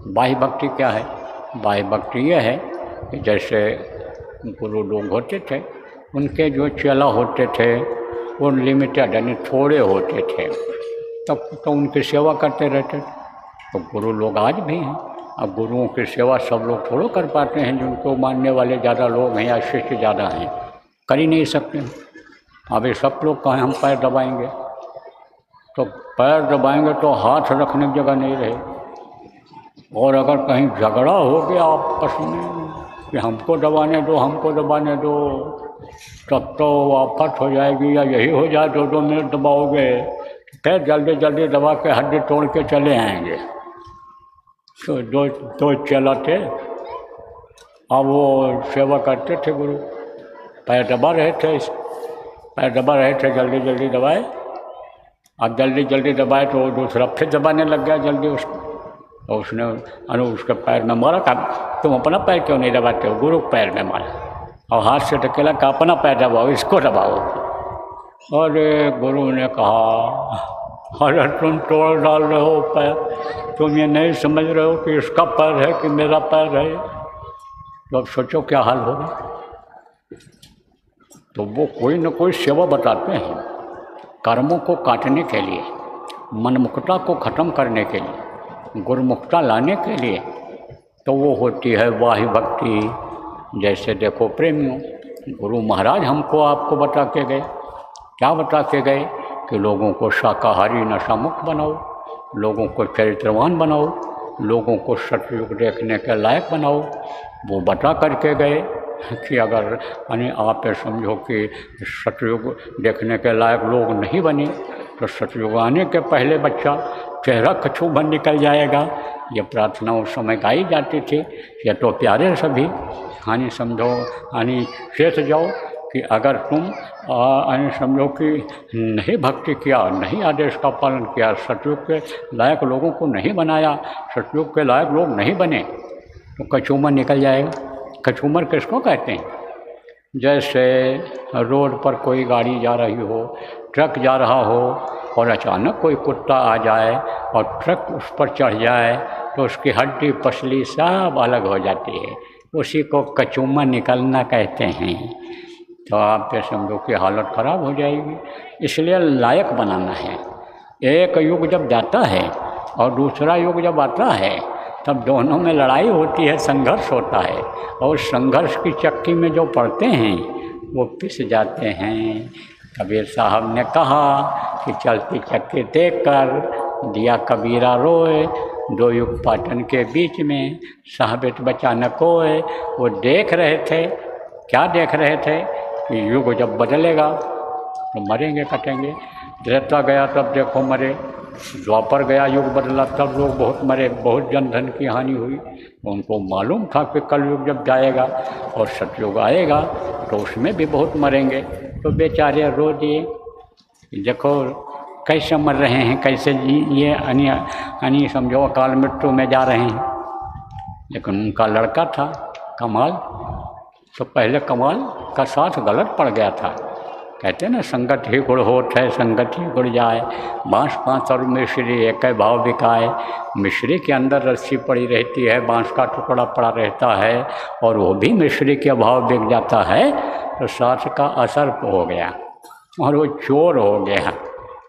बाह्य भक्ति क्या है? बाह्य भक्ति यह है कि जैसे गुरु लोग होते थे, उनके जो चेला होते थे वो लिमिटेड यानी थोड़े होते थे, तब तो उनकी सेवा करते रहते थे। तो गुरु लोग आज भी हैं। अब गुरुओं की सेवा सब लोग थोड़ा कर पाते हैं, जिनको मानने वाले ज़्यादा लोग हैं या शिष्य ज़्यादा हैं, कर ही नहीं सकते। अभी सब लोग कहें हम पैर दबाएंगे, तो पैर दबाएंगे तो हाथ रखने की जगह नहीं रहे। और अगर कहीं झगड़ा हो गया आपस में कि हमको दबाने दो, हमको दबाने दो, तब तो आफत हो जाएगी। या यही हो जाए 2-2 मिनट दबाओगे, फिर जल्दी जल्दी दबा के हड्डी तोड़ के चले आएंगे। तो दो चेला थे, अब वो सेवा करते थे गुरु, पैर दबा रहे थे, जल्दी जल्दी दबाए। अब जल्दी जल्दी दबाए तो दूसरा फिर दबाने लग गया जल्दी उसको। तो उसने उसके पैर में मारा, कहा तुम अपना पैर क्यों नहीं दबाते हो? गुरु पैर में मारा और हाथ से धकेला, कहा अपना पैर दबाओ, इसको दबाओ। अरे गुरु ने कहा अरे तुम तोड़ डाल रहे हो पैर, तुम ये नहीं समझ रहे हो कि इसका पैर है कि मेरा पैर है। तो अब सोचो क्या हाल होगा। तो वो कोई न कोई सेवा बताते हैं कर्मों को काटने के लिए, मनमुखता को ख़त्म करने के लिए, गुरुमुखता लाने के लिए। तो वो होती है बाह्य भक्ति। जैसे देखो प्रेमियों, गुरु महाराज हमको आपको बता के गए, क्या बता के गए कि लोगों को शाकाहारी नशा मुक्त बनाओ, लोगों को चरित्रवान बनाओ, लोगों को सतयुग देखने के लायक बनाओ। वो बता करके गए कि अगर यानी आप ये समझो कि सतयुग देखने के लायक लोग नहीं बने तो सतयुग आने के पहले बच्चा चेहरा कछू भर निकल जाएगा। ये प्रार्थना उस समय गाई जाती थी। ये तो प्यारे सभी हानि समझो, हानि शेष जाओ कि अगर तुम यानी समझो कि नहीं भक्ति किया, नहीं आदेश का पालन किया, सतयुग के लायक लोगों को नहीं बनाया, सतयुग के लायक लोग नहीं बने, तो कचूमर निकल जाएगा। कचूमर किसको कहते हैं? जैसे रोड पर कोई गाड़ी जा रही हो, ट्रक जा रहा हो और अचानक कोई कुत्ता आ जाए और ट्रक उस पर चढ़ जाए तो उसकी हड्डी पसली सब अलग हो जाती है, उसी को कचूमर निकलना कहते हैं। तो आप ये समझो कि हालत ख़राब हो जाएगी। इसलिए लायक बनाना है। एक युग जब जाता है और दूसरा युग जब आता है, तब दोनों में लड़ाई होती है, संघर्ष होता है, और संघर्ष की चक्की में जो पड़ते हैं वो पिस जाते हैं। कबीर साहब ने कहा कि चलती चक्की देख कर दिया कबीरा रोए, दो युग पाटन के बीच में साबित बचा न कोय। वो देख रहे थे, क्या देख रहे थे कि युग जब बदलेगा तो मरेंगे कटेंगे। त्रेता गया तब देखो मरे, द्वापर गया युग बदला तब लोग बहुत मरे, बहुत जन धन की हानि हुई। उनको मालूम था कि कलयुग जब जाएगा और सतयुग आएगा तो उसमें भी बहुत मरेंगे। तो बेचारे रो दिए, देखो कैसे मर रहे हैं, कैसे ये अनी समझो अकाल मृत्यु में जा रहे हैं। लेकिन उनका लड़का था कमाल, तो पहले कमाल का साथ गलत पड़ गया था। कहते हैं ना, संगत ही गुड़ होत है, संगत ही गुड़ जाए, बाँस 5 और मिश्री एक भाव बिकाए। मिश्री के अंदर रस्सी पड़ी रहती है, बाँस का टुकड़ा पड़ा रहता है और वो भी मिश्री के भाव बिक जाता है, तो साथ का असर हो गया और वो चोर हो गया,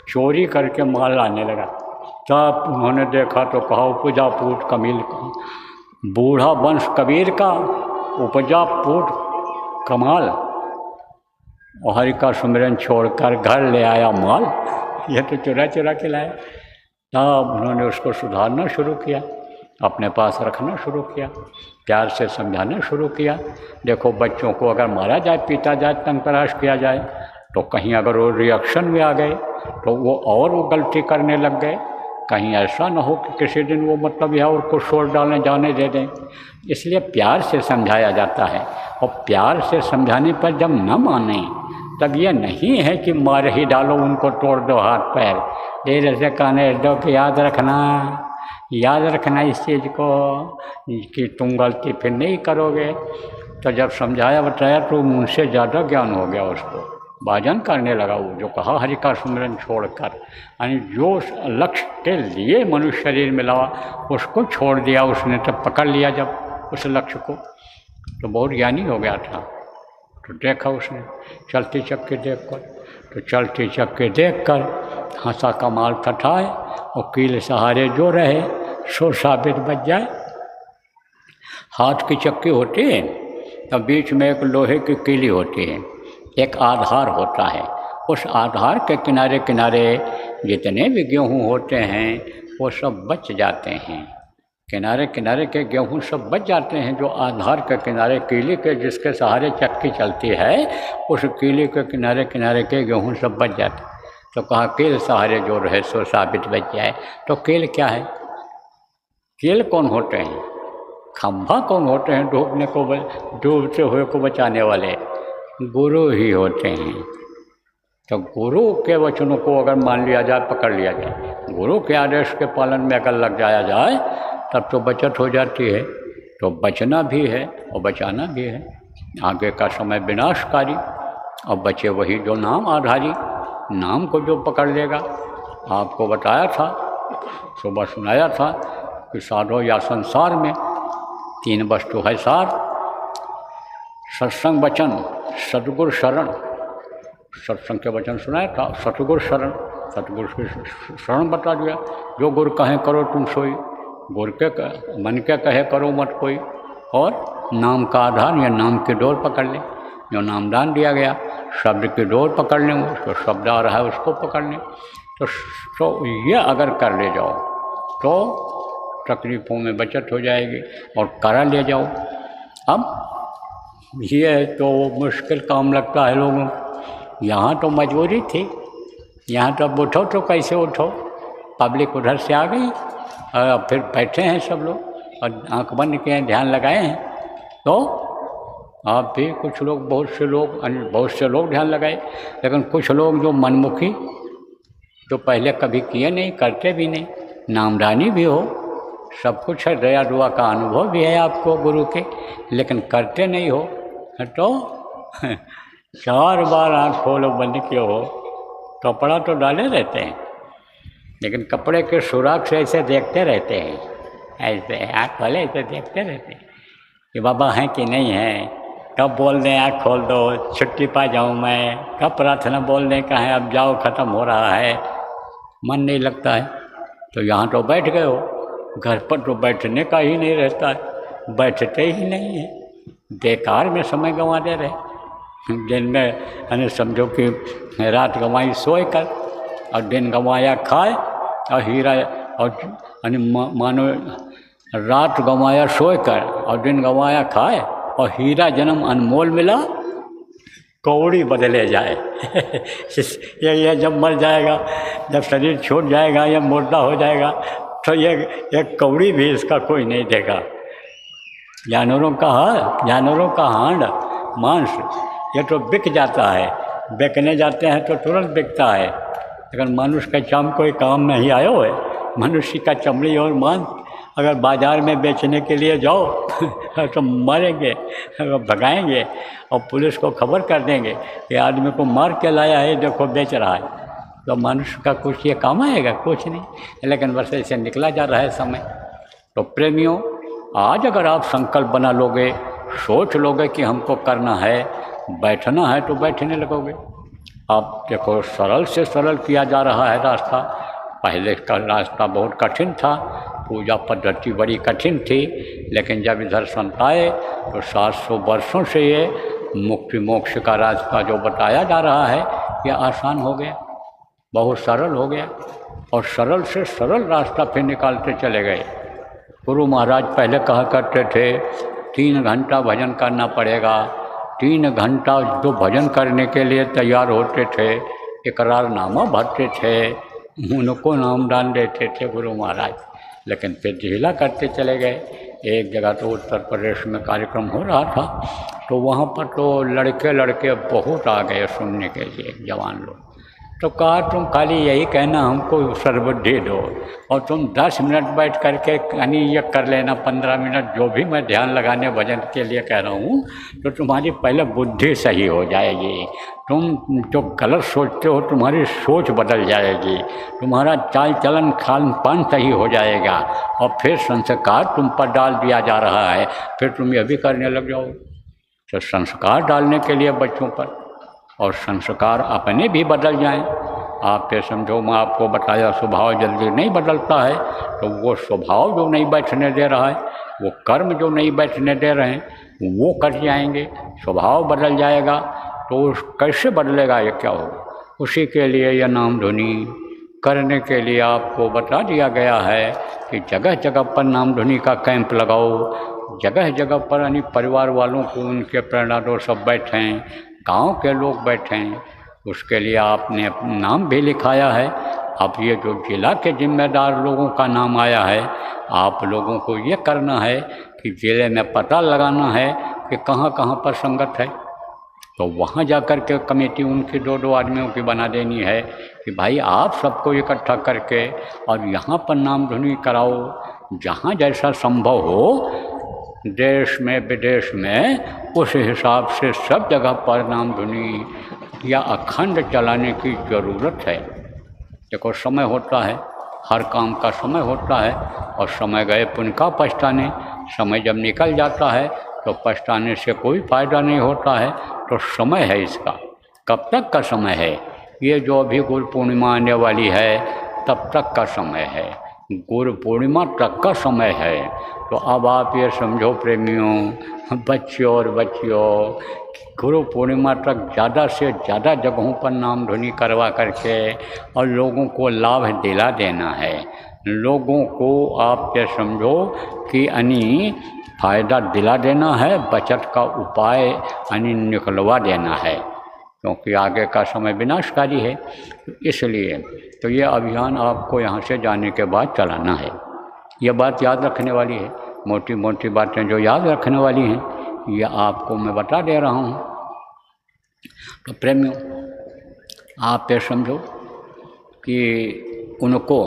चोरी करके माल लाने लगा। तब उन्होंने देखा तो कहा उपजा पूत कमील का, बूढ़ा वंश कबीर का, उपजा पूत कमाल, और हरि का सुमिरन छोड़कर घर ले आया माल। यह तो चुरा चुरा के लाया। तब उन्होंने उसको सुधारना शुरू किया, अपने पास रखना शुरू किया, प्यार से समझाना शुरू किया। देखो बच्चों को अगर मारा जाए, पीटा जाए, तंग तराश किया जाए, तो कहीं अगर वो रिएक्शन में आ गए तो वो गलती करने लग गए। कहीं ऐसा ना हो कि किसी दिन वो मतलब या और को छोड़ डालने जाने दे दें। इसलिए प्यार से समझाया जाता है, और प्यार से समझाने पर जब न माने तब ये नहीं है कि मार ही डालो, उनको तोड़ दो हाथ पैर। धीरे से कहने दो कि याद रखना इस चीज़ को कि तुम गलती फिर नहीं करोगे। तो जब समझाया बताया तो मुझसे ज़्यादा ज्ञान हो गया उसको। भजन करने लगा वो, जो कहा हरि का सुमिरन छोड़कर, यानी जो लक्ष्य के लिए मनुष्य शरीर मिला उसको छोड़ दिया उसने, तब पकड़ लिया जब उस लक्ष्य को, तो बहुत ज्ञानी हो गया था। तो देखा उसने चलती चक्के देख कर, तो चलती चक्के देख कर हंसा कमाल ठठाए और कील सहारे जो रहे सो साबित बच जाए। हाथ की चक्की होती है तब बीच में एक लोहे की कीली होती है, एक आधार होता है, उस आधार के किनारे किनारे जितने भी गेहूँ होते हैं वो सब बच जाते हैं। किनारे किनारे के गेहूँ सब बच जाते हैं, जो आधार के किनारे कीली के जिसके सहारे चक्की चलती है उस कीली के किनारे किनारे के गेहूँ सब बच जाते। तो कहा कील सहारे जो रहे सो साबित बच जाए। तो कील क्या है? कील कौन होते हैं? खंभा कौन होते हैं? डूबते हुए को बचाने वाले गुरु ही होते हैं। तो गुरु के वचनों को अगर मान लिया जाए, पकड़ लिया जाए, गुरु के आदेश के पालन में अगर लग जाया जाए तब तो बचत हो जाती है। तो बचना भी है और बचाना भी है। आगे का समय विनाशकारी, और बचे वही जो नाम आधारी, नाम को जो पकड़ लेगा। आपको बताया था, सुबह सुनाया था कि साधो या संसार में 3 वस्तु है सार, सत्संग वचन सतगुरु शरण। सत्संग के वचन सुनाया था, सतगुरु शरण, सतगुरु की शरण बता दिया। जो गुरु कहें करो तुम सोई, गुरु के मन के कहे करो मत कोई। और नाम का आधार या नाम की डोर पकड़ ले, जो नामदान दिया गया, शब्द की डोर पकड़ लें, उसको शब्द आ रहा है उसको पकड़ लें। तो ये अगर कर ले जाओ तो तकलीफ़ों में बचत हो जाएगी, और करा ले जाओ। अब ये तो मुश्किल काम लगता है लोगों को। यहाँ तो मजबूरी थी, यहाँ तो अब उठो तो कैसे उठो, पब्लिक उधर से आ गई और फिर बैठे हैं सब लोग और आँख बंद किए हैं, ध्यान लगाए हैं। तो आप भी कुछ लोग, बहुत से लोग ध्यान लगाए, लेकिन कुछ लोग जो मनमुखी, जो पहले कभी किए नहीं, करते भी नहीं, नामदानी भी हो, सब कुछ है, दया दुआ का अनुभव भी है आपको गुरु के, लेकिन करते नहीं हो, तो 4 बार आँख खोलो बंद किए हो, कपड़ा तो डाले रहते हैं, लेकिन कपड़े के सुराख से ऐसे देखते रहते हैं, ऐसे आँख खोले ऐसे देखते रहते हैं कि बाबा हैं कि नहीं है, कब बोल दें आँख खोल दो, छुट्टी पा जाऊँ मैं, कब प्रार्थना बोल दें कहें अब जाओ ख़त्म हो रहा है, मन नहीं लगता है। तो यहाँ तो बैठ गए हो, घर पर तो बैठने का ही नहीं रहता है, बैठते ही नहीं है, बेकार में समय गंवा दे रहे। दिन में यानी समझो कि रात गंवाई सोए कर और दिन गंवाया खाए, और हीरा, और यानी मानो रात गंवाया सोए कर और दिन गंवाया खाए, और हीरा जन्म अनमोल मिला कौड़ी बदले जाए। ये जब मर जाएगा, जब शरीर छूट जाएगा या मुर्दा हो जाएगा, तो ये एक कौड़ी भी इसका कोई नहीं देगा। जानवरों का हांड मांस ये तो बिक जाता है, बेचने जाते हैं तो तुरंत बिकता है, लेकिन मनुष्य का चम कोई काम नहीं आयो है। मनुष्य का चमड़ी और मांस अगर बाज़ार में बेचने के लिए जाओ तो मरेंगे, भगाएंगे और पुलिस को खबर कर देंगे कि आदमी को मार के लाया है, देखो बेच रहा है। तो मनुष्य का कुछ ये काम आएगा? कुछ नहीं। लेकिन बस ऐसे निकला जा रहा है समय। तो प्रेमियों, आज अगर आप संकल्प बना लोगे, सोच लोगे कि हमको करना है, बैठना है, तो बैठने लगोगे। अब देखो, सरल से सरल किया जा रहा है रास्ता। पहले का रास्ता बहुत कठिन था, पूजा पद्धति बड़ी कठिन थी, लेकिन जब इधर संत आए तो 700 वर्षों से ये मुक्ति मोक्ष का रास्ता जो बताया जा रहा है, ये आसान हो गया, बहुत सरल हो गया, और सरल से सरल रास्ता फिर निकालते चले गए। गुरु महाराज पहले कहा करते थे 3 घंटा भजन करना पड़ेगा। 3 घंटा जो भजन करने के लिए तैयार होते थे, इकरारनामा भरते थे, उनको नामदान देते थे गुरु महाराज, लेकिन फिर ढीला करते चले गए। एक जगह तो उत्तर प्रदेश में कार्यक्रम हो रहा था, तो वहाँ पर तो लड़के बहुत आ गए सुनने के लिए, जवान लोग। तो कहा तुम खाली यही कहना हमको सर्वुद्धि दो, और तुम 10 मिनट बैठ करके यानी ये कर लेना 15 मिनट जो भी मैं ध्यान लगाने भजन के लिए कह रहा हूँ, तो तुम्हारी पहले बुद्धि सही हो जाएगी। तुम जो गलत सोचते हो तुम्हारी सोच बदल जाएगी, तुम्हारा चाल चलन खान पान सही हो जाएगा, और फिर संस्कार तुम पर डाल दिया जा रहा है, फिर तुम ये भी करने लग जाओ। तो संस्कार डालने के लिए बच्चों पर, और संस्कार अपने भी बदल जाएं। आप ये समझो, मैं आपको बताया स्वभाव जल्दी नहीं बदलता है, तो वो स्वभाव जो नहीं बैठने दे रहा है, वो कर्म जो नहीं बैठने दे रहे हैं वो कट जाएंगे, स्वभाव बदल जाएगा। तो कैसे बदलेगा, ये क्या होगा? उसी के लिए यह नाम धुनी करने के लिए आपको बता दिया गया है कि जगह जगह पर नाम धुनी का कैंप लगाओ, जगह जगह पर यानी परिवार वालों को उनके प्रेरणा दो, सब बैठें, गांव के लोग बैठें। उसके लिए आपने अपना नाम भी लिखाया है। अब ये जो जिला के जिम्मेदार लोगों का नाम आया है, आप लोगों को ये करना है कि जिले में पता लगाना है कि कहाँ कहाँ पर संगत है, तो वहाँ जा कर के कमेटी उनकी 2-2 आदमियों की बना देनी है कि भाई आप सबको इकट्ठा करके और यहाँ पर नाम धुनी कराओ। जहाँ जैसा संभव हो देश में विदेश में, उस हिसाब से सब जगह पर नाम धुनी या अखंड चलाने की ज़रूरत है। देखो समय होता है, हर काम का समय होता है, और समय गए पुण्य का पछताने। समय जब निकल जाता है तो पछताने से कोई फ़ायदा नहीं होता है। तो समय है इसका, कब तक का समय है? ये जो अभी गुरु पूर्णिमा आने वाली है तब तक का समय है, गुरु पूर्णिमा तक का समय है। तो अब आप ये समझो प्रेमियों, बच्चों और बच्चियों, गुरु पूर्णिमा तक ज़्यादा से ज़्यादा जगहों पर नाम धुनी करवा करके और लोगों को लाभ दिला देना है। लोगों को आप ये समझो कि यानी फ़ायदा दिला देना है, बचत का उपाय यानी निकलवा देना है, क्योंकि आगे का समय विनाशकारी है। इसलिए तो ये अभियान आपको यहाँ से जाने के बाद चलाना है। ये बात याद रखने वाली है, मोटी मोटी बातें जो याद रखने वाली हैं ये आपको मैं बता दे रहा हूँ। तो प्रेमियों, आप ये समझो कि उनको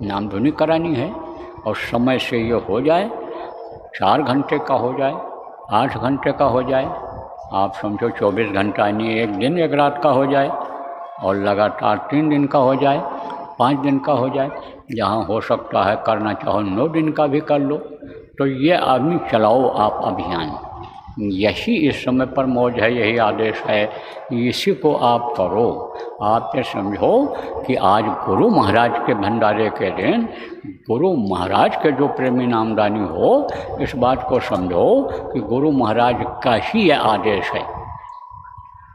नाम धुनी करानी है और समय से ये हो जाए, 4 घंटे का हो जाए, 8 घंटे का हो जाए, आप समझो 24 घंटा नहीं, 1 दिन 1 रात का हो जाए, और लगातार 3 दिन का हो जाए, 5 दिन का हो जाए, जहाँ हो सकता है करना चाहो 9 दिन का भी कर लो। तो ये आदमी चलाओ आप अभियान, यही इस समय पर मौज है, यही आदेश है, इसी को आप करो। आप ये समझो कि आज गुरु महाराज के भंडारे के दिन गुरु महाराज के जो प्रेमी नामदानी हो, इस बात को समझो कि गुरु महाराज का ही यह आदेश है।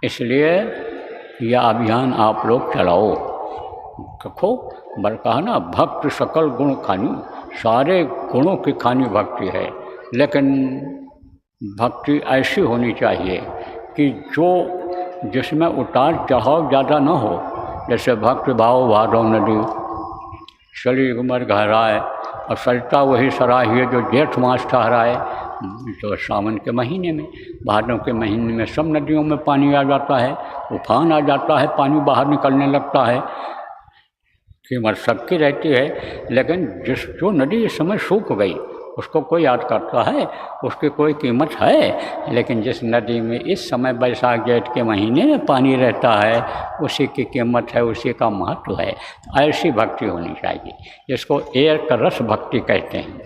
इसलिए यह अभियान आप लोग चलाओ। देखो बर कहा ना, भक्त सकल गुण खानी, सारे गुणों की खानी भक्ति है, लेकिन भक्ति ऐसी होनी चाहिए कि जो जिसमें उतार चढ़ाव ज़्यादा न हो। जैसे भक्ति भाव भादव नदी चली उमर गहराए, और सरिता वही सराहिए जो जेठ मास ठहराए। तो सावन के महीने में, भादव के महीने में सब नदियों में पानी आ जाता है, उफान आ जाता है, पानी बाहर निकलने लगता है। कीमत सबकी रहती है, लेकिन जो नदी इस समय सूख गई उसको कोई याद करता है, उसकी कोई कीमत है। लेकिन जिस नदी में इस समय बैसाख जेठ के महीने में पानी रहता है, उसी की कीमत है, उसी का महत्व है। ऐसी भक्ति होनी चाहिए, जिसको एक रस भक्ति कहते हैं।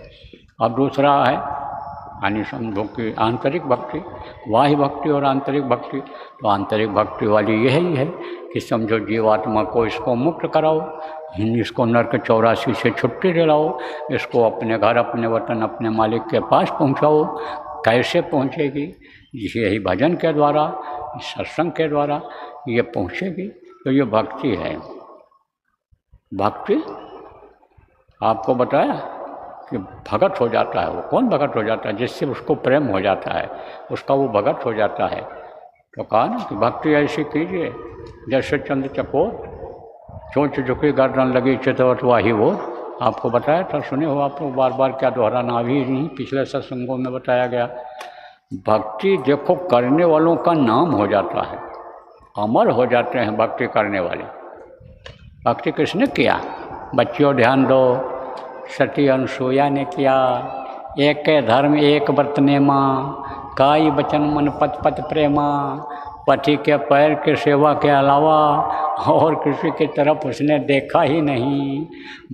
अब दूसरा है यानी समझो कि आंतरिक भक्ति, बाह्य भक्ति और आंतरिक भक्ति। तो आंतरिक भक्ति वाली यही है कि समझो जीवात्मा को इसको मुक्त कराओ, इसको नरक 84 से छुट्टी दिलाओ, इसको अपने घर, अपने वतन, अपने मालिक के पास पहुंचाओ। कैसे पहुंचेगी? यही भजन के द्वारा, सत्संग के द्वारा ये पहुंचेगी। तो ये भक्ति है। भक्ति आपको बताया कि भगत हो जाता है। वो कौन भगत हो जाता है? जिससे उसको प्रेम हो जाता है, उसका वो भगत हो जाता है। तो कहा ना कि भक्ति ऐसी कीजिए जैसे चंद्र चकोर, चोंच झुकी गर्दन लगी चितवत वाही वो। आपको बताया था, सुने हो आप लोग, बार बार क्या दोहराना, अभी नहीं पिछले सत्संगों में बताया गया। भक्ति देखो करने वालों का नाम हो जाता है, अमर हो जाते हैं भक्ति करने वाले। भक्ति किसने किया? बच्चों ध्यान दो, सती अनुसुईया ने किया। एक के धर्म एक व्रत नेमा, काई वचन मन पथ पथ प्रेमा। पति के पैर के सेवा के अलावा और किसी की तरफ उसने देखा ही नहीं।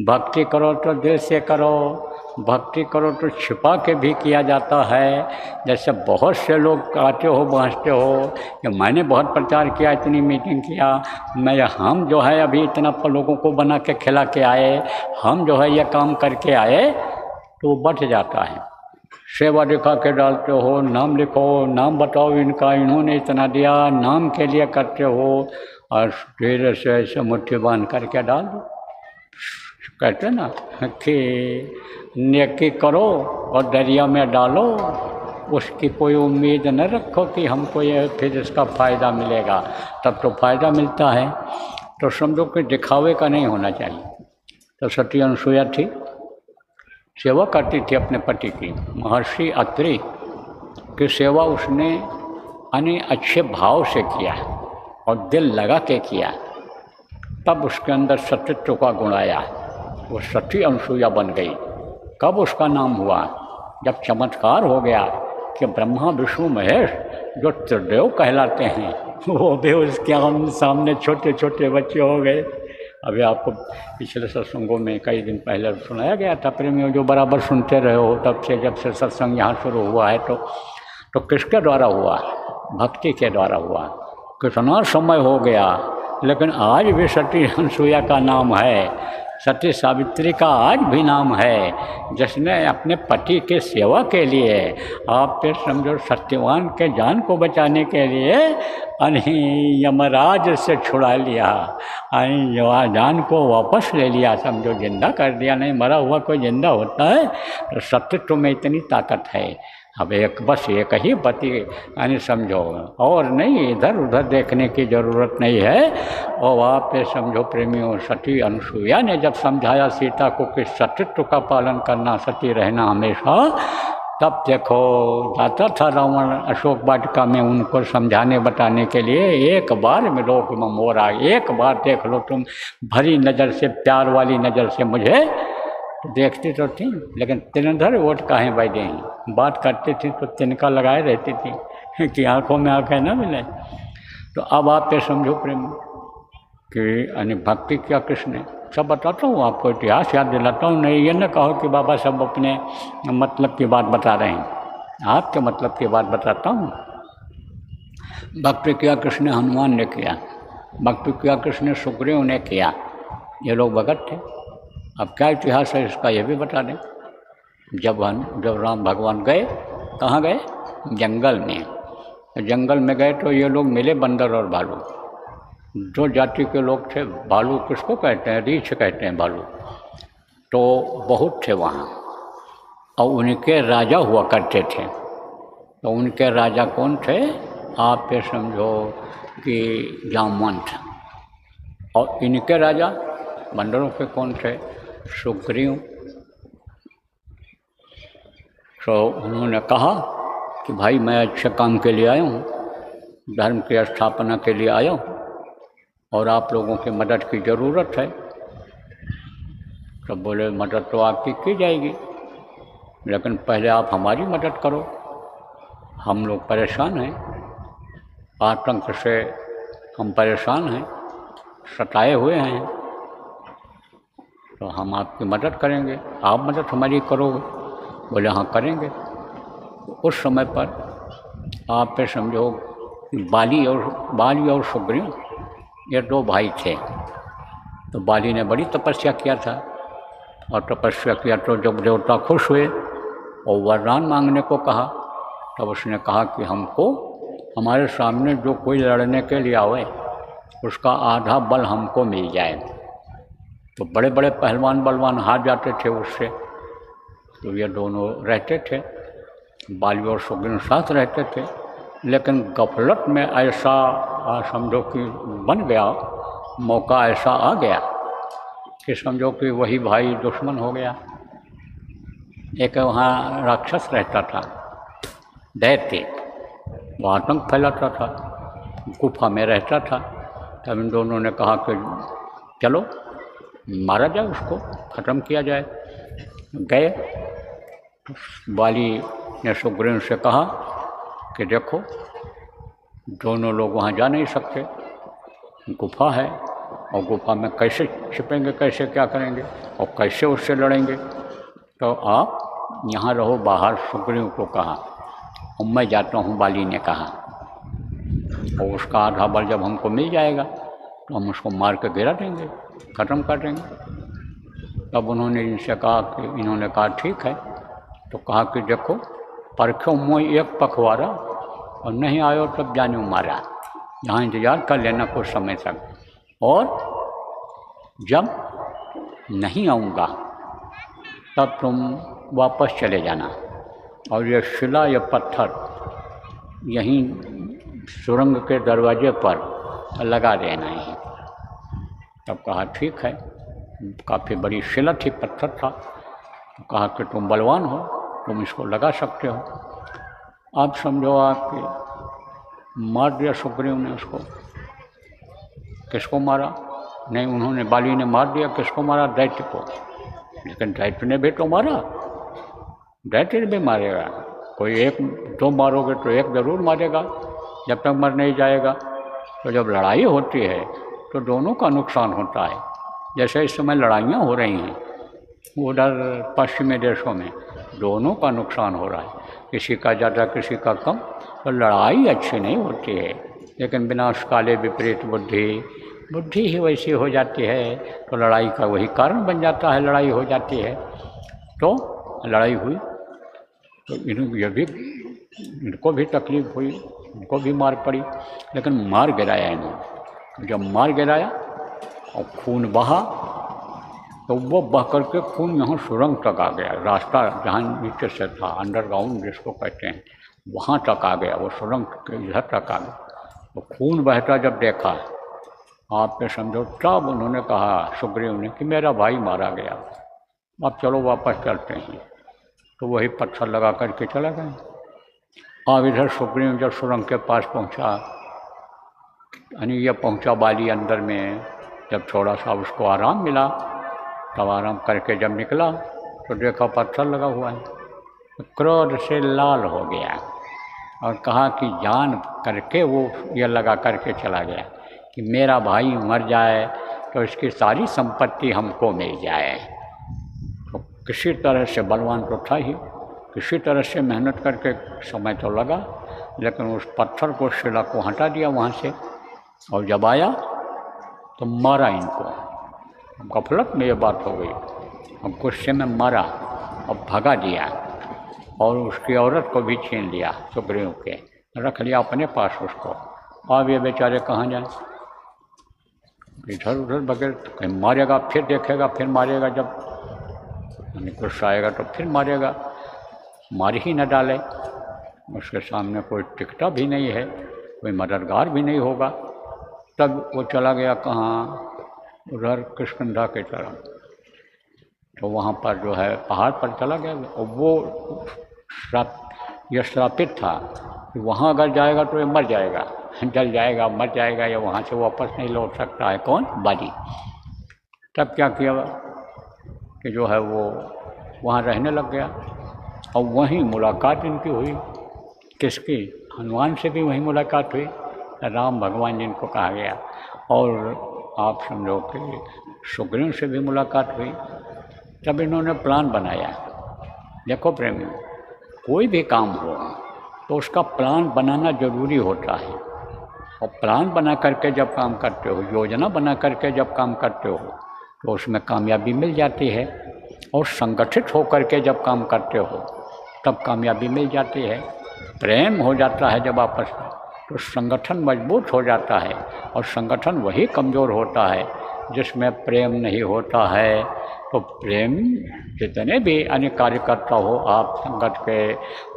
भक्ति करो तो दिल से करो, भक्ति करो तो छिपा के भी किया जाता है। जैसे बहुत से लोग आते हो बाँचते हो कि मैंने बहुत प्रचार किया, इतनी मीटिंग किया, हम जो है अभी इतना लोगों को बना के खिला के आए, हम जो है ये काम करके आए, तो बच जाता है। सेवा दिखा के डालते हो, नाम लिखो, नाम बताओ इनका, इन्होंने इतना दिया, नाम के लिए करते हो, और धीरे से ऐसे मुट्ठी बांध करके डाल दो। कहते ना कि नेकी करो और दरिया में डालो, उसकी कोई उम्मीद न रखो कि हमको ये फिर इसका फ़ायदा मिलेगा। तब तो फ़ायदा मिलता है। तो समझो कि दिखावे का नहीं होना चाहिए। तो सती अनुसुईया थी, सेवा करती थी अपने पति की। महर्षि अत्रि की सेवा उसने यानी अच्छे भाव से किया और दिल लगा के किया, तब उसके अंदर सतीत्व का गुण आया, वो सती अनुसुईया बन गई। कब उसका नाम हुआ? जब चमत्कार हो गया कि ब्रह्मा विष्णु महेश जो त्रिदेव कहलाते हैं वो भी उसके सामने छोटे छोटे बच्चे हो गए। अभी आपको पिछले सत्संगों में कई दिन पहले सुनाया गया था, प्रेमियों जो बराबर सुनते रहे हो तब से, जब से सत्संग यहाँ शुरू हुआ है, तो किसके द्वारा हुआ? भक्ति के द्वारा हुआ। कितना समय हो गया, लेकिन आज भी सती अनुसुईया का नाम है, सती सावित्री का आज भी नाम है, जिसने अपने पति के सेवा के लिए, आप फिर समझो सत्यवान के जान को बचाने के लिए यमराज से छुड़ा लिया, जान को वापस ले लिया, समझो जिंदा कर दिया। नहीं मरा हुआ कोई जिंदा होता है? तो सत्यत्व में इतनी ताकत है। अब बस एक ही पति यानी समझो, और नहीं इधर उधर देखने की ज़रूरत नहीं है। और वहाँ पे समझो प्रेमियों, सती अनुसुईया ने जब समझाया सीता को कि सतीत्व का पालन करना, सती रहना हमेशा, तब देखो जाता था रावण अशोक वाटिका में उनको समझाने बताने के लिए। एक बार में लोग मोर आ, एक बार देख लो तुम, भरी नज़र से, प्यार वाली नज़र से मुझे देखती तो थी, लेकिन तिनधर वोट काहे भाई दें, बात करती थी तो तिनका लगाए रहती थी कि आंखों में आंखें ना मिले। तो अब आप ये समझो प्रेम कि यानी भक्ति क्या किसने, सब बताता हूँ आपको, इतिहास याद दिलाता हूँ। नहीं ये न कहो कि बाबा सब अपने मतलब की बात बता रहे हैं, आपके मतलब की बात बताता हूँ। भक्ति किया किसने? हनुमान ने किया। भक्ति किया किसने? सुग्रीव ने किया। ये लोग भगत थे। अब क्या इतिहास है इसका ये भी बता दें। जब राम भगवान गए, कहाँ गए? जंगल में। जंगल में गए तो ये लोग मिले, बंदर और भालू। जो जाति के लोग थे, भालू किसको कहते हैं? रीछ कहते हैं भालू। तो बहुत थे वहाँ, और उनके राजा हुआ करते थे। तो उनके राजा कौन थे? आप ये समझो कि जामवंत। और इनके राजा बंदरों के कौन थे? सुग्रीव। तो उन्होंने कहा कि भाई मैं अच्छे काम के लिए आया हूँ, धर्म की स्थापना के लिए आया हूँ, और आप लोगों की मदद की ज़रूरत है। तो बोले मदद तो आपकी की जाएगी, लेकिन पहले आप हमारी मदद करो, हम लोग परेशान हैं, आतंक से हम परेशान हैं, सताए हुए हैं, तो हम आपकी मदद करेंगे, आप मदद हमारी करोगे? बोले हाँ करेंगे। उस समय पर आप पे समझो बाली और सुग्रीव ये दो भाई थे। तो बाली ने बड़ी तपस्या किया था, और तपस्या किया तो जब देवता खुश हुए और वरदान मांगने को कहा, तब उसने कहा कि हमको हमारे सामने जो कोई लड़ने के लिए आवे उसका आधा बल हमको मिल जाए। तो बड़े बड़े पहलवान बलवान हार जाते थे उससे। तो ये दोनों रहते थे, बाली और सुग्रीव साथ रहते थे, लेकिन गफलत में ऐसा समझो कि बन गया, मौका ऐसा आ गया कि समझो कि वही भाई दुश्मन हो गया। एक वहाँ राक्षस रहता था, दैत्य, वो आतंक फैलाता था, गुफा में रहता था। तब इन दोनों ने कहा कि चलो मारा जाए, उसको ख़त्म किया जाए। गए तो बाली ने सुग्रीव से कहा कि देखो दोनों लोग वहाँ जा नहीं सकते, गुफा है और गुफा में कैसे छिपेंगे, कैसे क्या करेंगे और कैसे उससे लड़ेंगे, तो आप यहाँ रहो बाहर। सुग्रीव को कहा और मैं जाता हूँ, बाली ने कहा, और उसका आधा बल जब हमको मिल जाएगा तो हम उसको मार के गिरा देंगे, ख़त्म कर देंगे। तब उन्होंने इनसे कहा कि इन्होंने कहा ठीक है। तो कहा कि देखो परखो मोई एक पखवाड़ा और नहीं आयो तब जाने मारा, यहाँ इंतज़ार कर लेना कुछ समय तक, और जब नहीं आऊँगा तब तुम वापस चले जाना और ये शिला या पत्थर यहीं सुरंग के दरवाजे पर लगा देना है। तब कहा ठीक है। काफ़ी बड़ी शिला थी, पत्थर था। तो कहा कि तुम बलवान हो, तुम इसको लगा सकते हो। आप समझो आपके मार दिया सुग्रीव ने उसको। किसको मारा? नहीं, उन्होंने बाली ने मार दिया। किसको मारा? दैत्य को। लेकिन दैत्य ने भी तो मारा, दैत्य भी मारेगा। कोई एक दो मारोगे तो एक ज़रूर मारेगा, जब तक मर नहीं जाएगा। तो जब लड़ाई होती है तो दोनों का नुकसान होता है। जैसे इस समय लड़ाइयाँ हो रही हैं उधर पश्चिमी देशों में, दोनों का नुकसान हो रहा है, किसी का ज़्यादा किसी का कम। तो लड़ाई अच्छी नहीं होती है, लेकिन विनाश काले विपरीत बुद्धि, बुद्धि ही वैसी हो जाती है तो लड़ाई का वही कारण बन जाता है, लड़ाई हो जाती है। तो लड़ाई हुई तो इनको भी तकलीफ हुई, इनको भी मार पड़ी, लेकिन मार गिराया इन्होंने। जब मार गिराया और खून बहा तो वो बह करके खून यहाँ सुरंग तक आ गया। रास्ता जहाँ नीचे से था, अंडरग्राउंड जिसको कहते हैं, वहाँ तक आ गया, वो सुरंग के इधर तक आ गया। तो खून बहता जब देखा आपने समझो, तब उन्होंने कहा सुग्रीव ने कि मेरा भाई मारा गया, अब चलो वापस चलते हैं। तो वही पत्थर लगा करके चला गए। अब इधर सुग्रीव जब सुरंग के पास पहुंचा, यानी ये पहुंचा बाली अंदर में, जब थोड़ा सा उसको आराम मिला, तब आराम करके जब निकला तो देखा पत्थर लगा हुआ है। तो क्रोध से लाल हो गया और कहा कि जान करके वो ये लगा करके चला गया कि मेरा भाई मर जाए तो इसकी सारी संपत्ति हमको मिल जाए। तो किसी तरह से, बलवान तो था ही, किसी तरह से मेहनत करके समय तो लगा, लेकिन उस पत्थर को, शिला को हटा दिया वहाँ से। और जब आया तो मारा इनको। गफलत में ये बात हो गई, अब गुस्से में मारा और भगा दिया और उसकी औरत को भी छीन लिया, सुग्रीव के रख लिया अपने पास उसको। अब ये बेचारे कहाँ जाए, इधर उधर बगैर, कहीं मारेगा फिर देखेगा, फिर मारेगा, जब गुस्सा आएगा तो फिर मारेगा, मार ही न डाले। उसके सामने कोई टिकटा भी नहीं है, कोई मददगार भी नहीं होगा। तब वो चला गया कहाँ, उधर किष्किंधा की तरफ। तो वहाँ पर जो है पहाड़ पर चला गया, और वो श्रापित था कि वहाँ अगर जाएगा तो ये मर जाएगा, जल जाएगा, मर जाएगा, या वहाँ से वापस नहीं लौट सकता है। कौन? बाली। तब क्या किया कि जो है वो वहाँ रहने लग गया, और वहीं मुलाकात इनकी हुई। किसकी? हनुमान से भी वहीं मुलाकात हुई, राम भगवान जिनको कहा गया। और आप समझो कि सुग्रीव से भी मुलाकात हुई। तब इन्होंने प्लान बनाया। देखो प्रेमी, कोई भी काम हो तो उसका प्लान बनाना ज़रूरी होता है, और प्लान बना करके जब काम करते हो, योजना बना करके जब काम करते हो, तो उसमें कामयाबी मिल जाती है। और संगठित होकर के जब काम करते हो तब कामयाबी मिल जाती है। प्रेम हो जाता है जब आपस में, तो संगठन मजबूत हो जाता है। और संगठन वही कमज़ोर होता है जिसमें प्रेम नहीं होता है। तो प्रेम, जितने भी अन्य कार्यकर्ता हो आप संगत के,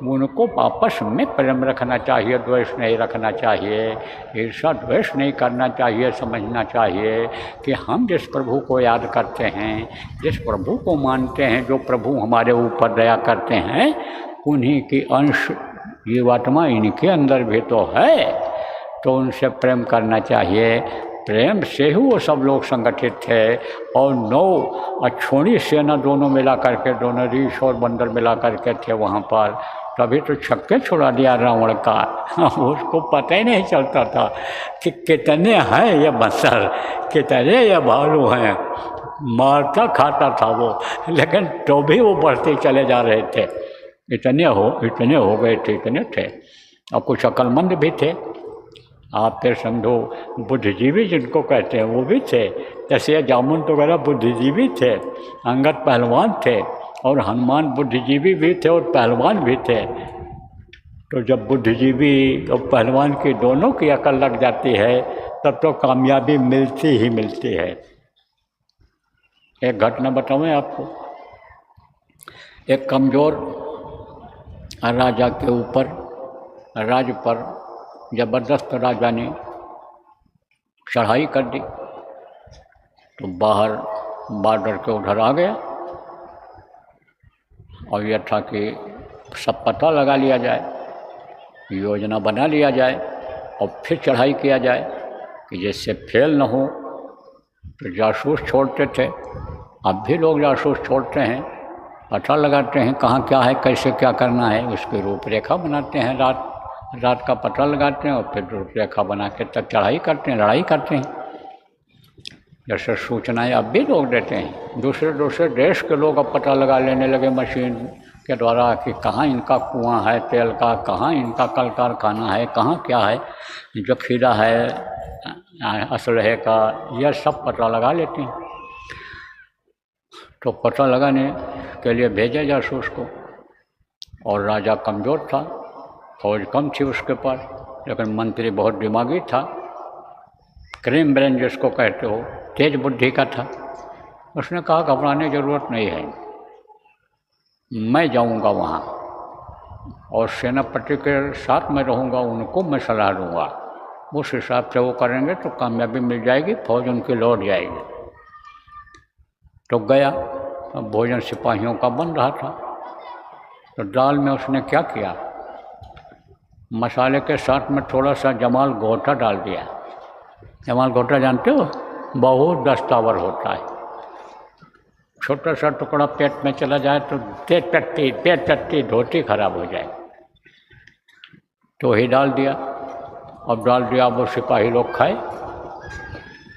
उनको आपस में प्रेम रखना चाहिए, द्वेष नहीं रखना चाहिए, ईर्ष्या द्वेष नहीं करना चाहिए। समझना चाहिए कि हम जिस प्रभु को याद करते हैं, जिस प्रभु को मानते हैं, जो प्रभु हमारे ऊपर दया करते हैं, उन्हीं की अंश जीवात्मा इनके अंदर भी तो है। तो उनसे प्रेम करना चाहिए। प्रेम से ही वो सब लोग संगठित थे। और 9 अक्षोणी सेना दोनों मिला करके, दोनों ऋष और बंदर मिला करके थे वहाँ पर। तभी तो छक्के छुड़ा दिया रावण का। उसको पता ही नहीं चलता था कि कितने हैं ये बंदर, कितने ये भालू हैं। मारता खाता था वो, लेकिन तो भी वो बढ़ते चले जा रहे थे। इतने हो गए थे, इतने थे। और कुछ अक्लमंद भी थे। आप फिर समझो बुद्धिजीवी जिनको कहते हैं वो भी थे। जैसे जामुन वगैरह बुद्धिजीवी थे, अंगद पहलवान थे, और हनुमान बुद्धिजीवी भी थे और पहलवान भी थे। तो जब बुद्धिजीवी और पहलवान की दोनों की अकल लग जाती है तब तो कामयाबी मिलती ही मिलती है। एक घटना बताऊँ आपको। एक कमज़ोर राजा के ऊपर, राज्य पर ज़बरदस्त राजा ने चढ़ाई कर दी, तो बाहर बॉर्डर के उधर आ गया। और यह था कि सब पता लगा लिया जाए, योजना बना लिया जाए और फिर चढ़ाई किया जाए कि जिससे फेल न हो। तो जासूस छोड़ते थे, अब भी लोग जासूस छोड़ते हैं, पता लगाते हैं कहाँ क्या है, कैसे क्या करना है, उसकी रूपरेखा बनाते हैं। रात का पता लगाते हैं और फिर रूपरेखा बना के तब चढ़ाई करते हैं, लड़ाई करते हैं। जैसे सूचनाएं अब भी लोग देते हैं। दूसरे देश के लोग अब पता लगा लेने लगे मशीन के द्वारा कि कहाँ इनका कुआं है तेल का, कहाँ इनका कल कारखाना है, कहाँ क्या है, जखीरा है असलहे का, यह सब पता लगा लेते हैं। तो पता लगाने के लिए भेजा जासूस को। और राजा कमज़ोर था, फौज कम थी उसके पास, लेकिन मंत्री बहुत दिमागी था, क्रीम ब्रेन जिसको कहते हो, तेज बुद्धि का था। उसने कहा घबराने की ज़रूरत नहीं है, मैं जाऊंगा वहाँ और सेनापति के साथ में रहूँगा, उनको मैं सलाह दूँगा, उस हिसाब से वो करेंगे तो कामयाबी मिल जाएगी, फौज उनकी लौट जाएगी। तो गया। अब भोजन सिपाहियों का बन रहा था, तो दाल में उसने क्या किया, मसाले के साथ में थोड़ा सा जमाल घोटा डाल दिया। जमाल घोटा जानते हो, बहुत दस्तावर होता है, छोटा सा टुकड़ा पेट में चला जाए तो पेट टट्टी धोती खराब हो जाए। तो ही डाल दिया। अब डाल दिया, वो सिपाही लोग खाए,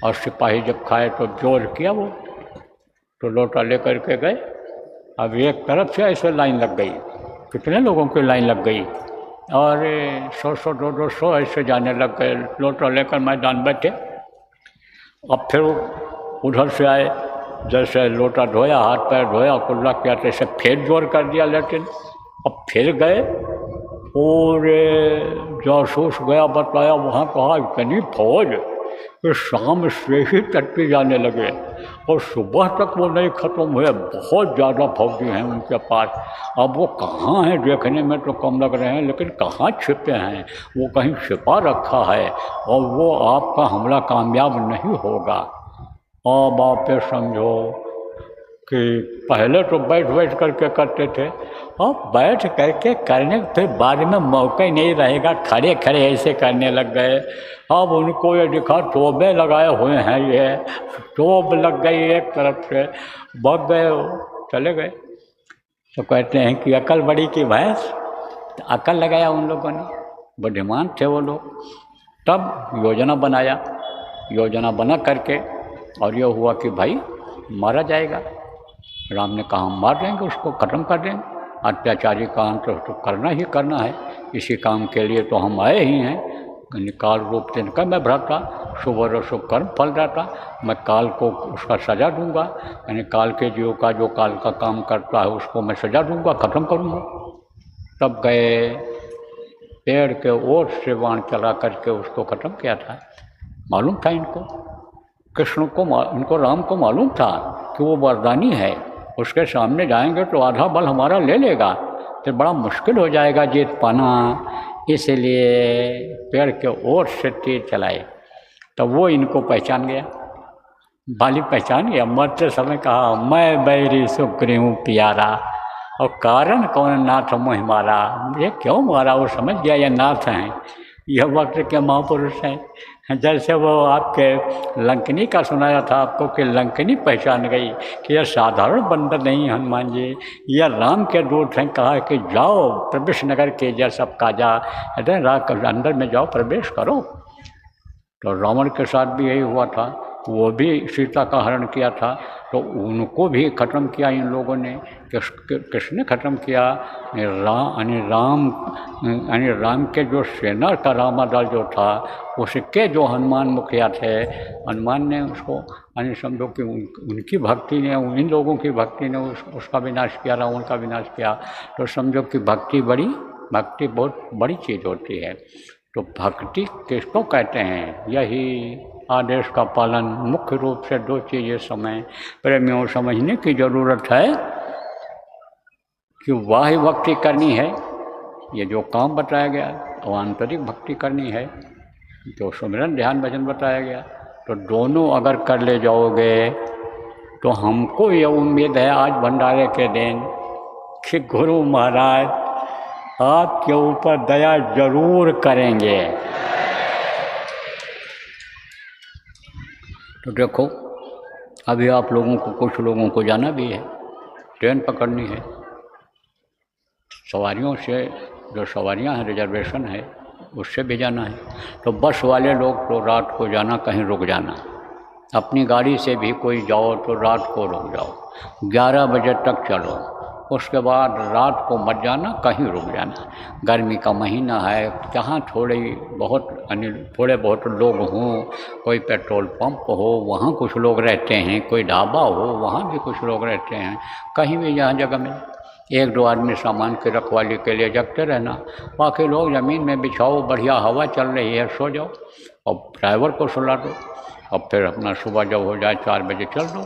और सिपाही जब खाए तो जोर किया वो, तो लोटा लेकर के गए। अब एक तरफ से ऐसे लाइन लग गई, कितने लोगों की लाइन लग गई, और 100 200 ऐसे जाने लग गए, लोटा लेकर मैदान बैठे। अब फिर उधर से आए, जैसे लोटा धोया, हाथ पैर धोया, कुल्ला किया, जैसे फिर जोर कर दिया। लेकिन अब फिर गए और जासूस गया, बताया वहाँ, कहा इतनी फौज कि शाम से ही टट्टी जाने लगे और सुबह तक वो नहीं ख़त्म हुए, बहुत ज़्यादा फौजी हैं उनके पास। अब वो कहाँ हैं, देखने में तो कम लग रहे हैं, लेकिन कहाँ छिपे हैं, वो कहीं छिपा रखा है और वो आपका हमला कामयाब नहीं होगा। अब आप ये समझो कि पहले तो बैठ करके करते थे, अब बैठ करके करने फिर बाद में मौका ही नहीं रहेगा, खड़े खड़े ऐसे करने लग गए। अब उनको ये दिखा टोबे लगाए हुए हैं, ये टोब लग गई एक तरफ से, भाग गए, चले गए। तो कहते हैं कि अकल बड़ी की भैंस, तो अकल लगाया उन लोगों ने, बुद्धिमान थे वो लोग। तब योजना बनाया, योजना बना करके, और ये हुआ कि भाई मारा जाएगा। राम ने कहा हम मार देंगे, उसको ख़त्म कर देंगे, अत्याचारी का अंत तो करना ही करना है, इसी काम के लिए तो हम आए ही हैं। काल रूप तिनका मैं भ्राता, शुभ और शुभ कर्म फल जाता, मैं काल को उसका सज़ा दूंगा, यानी काल के जीव का जो काल का काम करता है उसको मैं सज़ा दूंगा, ख़त्म करूंगा। तब गए, पेड़ के ओर से बाण चला करके उसको ख़त्म किया था। मालूम था इनको, कृष्ण को, इनको राम को मालूम था कि वो वरदानी है, उसके सामने जाएंगे तो आधा बल हमारा ले लेगा, तो बड़ा मुश्किल हो जाएगा जीत पाना। इसलिए पेड़ के ओर से तीर चलाए। तो वो इनको पहचान गया, बाली पहचान गया। मरते समय कहा मैं बैरी सुग्रीव प्यारा, और कारण कौन नाथ मोहि मारा, मुझे क्यों मारा, वो समझ गया ये नाथ हैं, यह वक्त के महापुरुष हैं। जैसे वो आपके लंकनी का सुनाया था आपको कि लंकनी पहचान गई कि यह साधारण बंदर नहीं हनुमान जी, यह राम के दूत हैं। कहा कि जाओ प्रवेश नगर के जय सबका जा, अरे रात अंदर में जाओ प्रवेश करो। तो रावण के साथ भी यही हुआ था, वो भी सीता का हरण किया था, तो उनको भी ख़त्म किया इन लोगों ने। किसने ख़त्म किया? राम के जो सेना का रामादल जो था, उसके जो हनुमान मुखिया थे, हनुमान ने उसको यानी समझो कि उनकी भक्ति ने, इन लोगों की भक्ति ने उसका विनाश किया, रावण का विनाश किया। तो समझो कि भक्ति बहुत बड़ी चीज़ होती है। तो भक्ति किसको कहते हैं? यही आदेश का पालन मुख्य रूप से दो चीज़ें समय प्रेमियों समझने की ज़रूरत है कि वाह्य भक्ति करनी है, ये जो काम बताया गया, और आंतरिक भक्ति करनी है, जो सुमिरन ध्यान भजन बताया गया। तो दोनों अगर कर ले जाओगे तो हमको ये उम्मीद है आज भंडारे के दिन कि गुरु महाराज आपके ऊपर दया जरूर करेंगे। तो देखो अभी आप लोगों को, कुछ लोगों को जाना भी है, ट्रेन पकड़नी है, सवारियों से जो सवारियां हैं रिजर्वेशन है उससे भी जाना है। तो बस वाले लोग तो रात को जाना, कहीं रुक जाना, अपनी गाड़ी से भी कोई जाओ तो रात को रुक जाओ, 11 बजे तक चलो, उसके बाद रात को मत जाना, कहीं रुक जाना। गर्मी का महीना है, जहाँ थोड़े बहुत लोग हों, कोई पेट्रोल पंप हो वहाँ कुछ लोग रहते हैं, कोई ढाबा हो वहाँ भी कुछ लोग रहते हैं, कहीं भी जहाँ जगह में एक दो आदमी सामान की रखवाली के लिए जगते रहना, बाकी लोग ज़मीन में बिछाओ, बढ़िया हवा चल रही है, सो जाओ और ड्राइवर को सुला दो। अब फिर अपना सुबह जब हो जाए 4 बजे चल दो,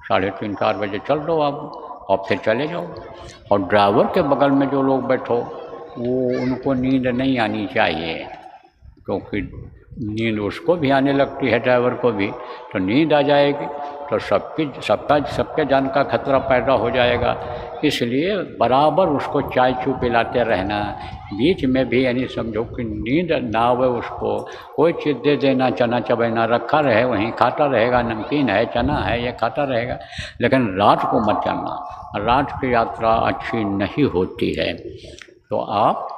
3:30 4 बजे चल दो आप, और फिर चले जाओ। और ड्राइवर के बगल में जो लोग बैठो वो, उनको नींद नहीं आनी चाहिए, क्योंकि नींद उसको भी आने लगती है, ड्राइवर को भी, तो नींद आ जाएगी तो सबके जान का खतरा पैदा हो जाएगा। इसलिए बराबर उसको चाय चू पिलाते रहना, बीच में भी यानी समझो कि नींद ना आवे उसको, कोई चीज़ दे देना, चना चबेना रखा रहे वहीं खाता रहेगा, नमकीन है, चना है, ये खाता रहेगा, लेकिन रात को मत चलना, रात की यात्रा अच्छी नहीं होती है। तो आप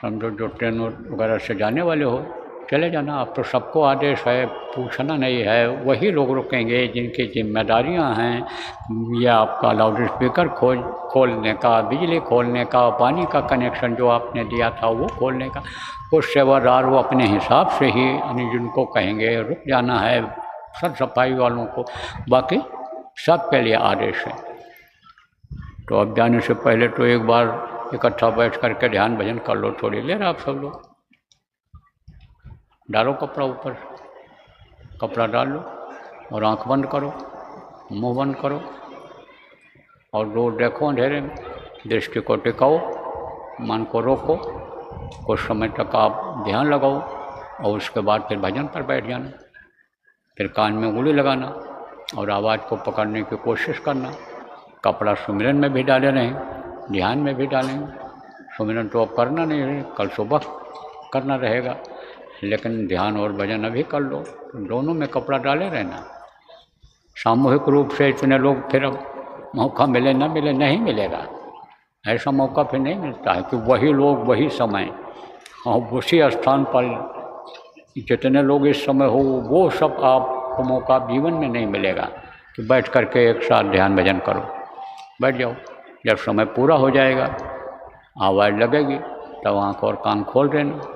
समझो जो ट्रेन वगैरह से जाने वाले हो चले जाना, अब तो सबको आदेश है, पूछना नहीं है, वही लोग रुकेंगे जिनकी जिम्मेदारियां हैं, या आपका लाउड स्पीकर खोलने का, बिजली खोलने का, पानी का कनेक्शन जो आपने दिया था वो खोलने का, कुछ सेवादार वो अपने हिसाब से ही यानी जिनको कहेंगे रुक जाना है, सब सफाई वालों को, बाकी सबके लिए आदेश है। तो अब जाने से पहले तो एक बार इकट्ठा बैठ करके ध्यान भजन कर लो थोड़ी देर, आप सब लोग डालो कपड़ा ऊपर, कपड़ा डाल लो और आंख बंद करो, मुंह बंद करो और दूर देखो अंधेरे में, दृष्टि को टिकाओ, मन को रोको, कुछ समय तक आप ध्यान लगाओ और उसके बाद फिर भजन पर बैठ जाना। फिर कान में उंगली लगाना और आवाज़ को पकड़ने की कोशिश करना। कपड़ा सुमिरन में भी डाले रहें, ध्यान में भी डालेंगे, सुमिरन तो अब करना नहीं है, कल सुबह करना रहेगा, लेकिन ध्यान और भजन अभी कर लो, दोनों में कपड़ा डाले रहना। सामूहिक रूप से इतने लोग फिर अब मौका मिले ना मिले, नहीं मिलेगा, ऐसा मौका फिर नहीं मिलता है कि वही लोग वही समय और उसी स्थान पर जितने लोग इस समय हो, वो सब आपको मौका जीवन में नहीं मिलेगा कि बैठ करके एक साथ ध्यान भजन करो। बैठ जाओ, जब समय पूरा हो जाएगा आवाज़ लगेगी तब आँख और कान खोल देना।